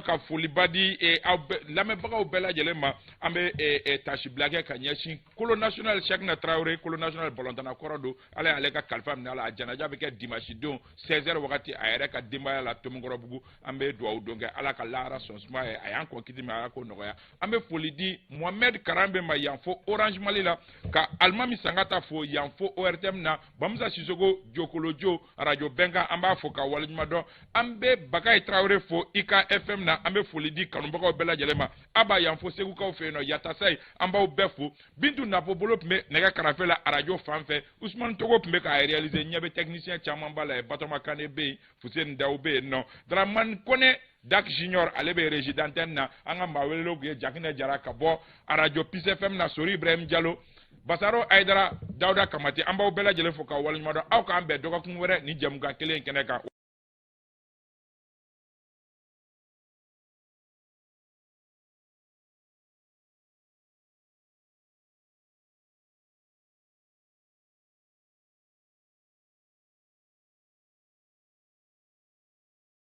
Ka foli badi lamɛnbagaw bɛɛ lajɛlen ma an bɛ tasi bilakɛ ka ɲɛsin Kolo national Cheikh na Traoré Kolo national balontanna kɔrɔ don ala y'ale ka kalifa minɛ a la a janaja bɛ kɛ dimanche don 16h wagati a yɛrɛ ka denbaya la Tomikɔrɔbugu an bɛ dugawu don kɛ ala ka lahara sɔn suma ye a y'an kɔn kiti min a y'a ko nɔgɔya an bɛ foli di Mohamed Karambe ma yan fo Orange Mali la ka Alimami Sangata fo yan fo ORTM na Bamusa Sisoko Jokolojo radio Benga an b'a fo ka waleɲuman dɔn an bɛ Bakayi Traoré fo IK FM na an bɛ foli di kanubagaw bɛɛ lajɛlen ma a b'a yan fo segukaw fɛ yen nɔ Yatasayi an b'aw bɛɛ fo Bintu Napo bolo tun bɛ nɛgɛ karafe la radio fan fɛ Usmane Togo tun bɛ k'a réaliser ɲɛ bɛ technicien caman b'a la yen Batoma Kane bɛ yen Fuseni Dawu bɛ yen nɔ Dramane Kone Dak Junior ale bɛ régie d'antenne na an ka maa welelaw tun ye Jakinɛ Jara ka bɔ radio Peace FM na Sori Ibrahim Diallo Basaro Aydara Dawuda Kamati an b'aw bɛɛ lajɛlen fo k'aw waleɲuman dɔn aw k'an bɛn dɔgɔkun wɛrɛ ni jɛmukan kelen in kɛnɛ kan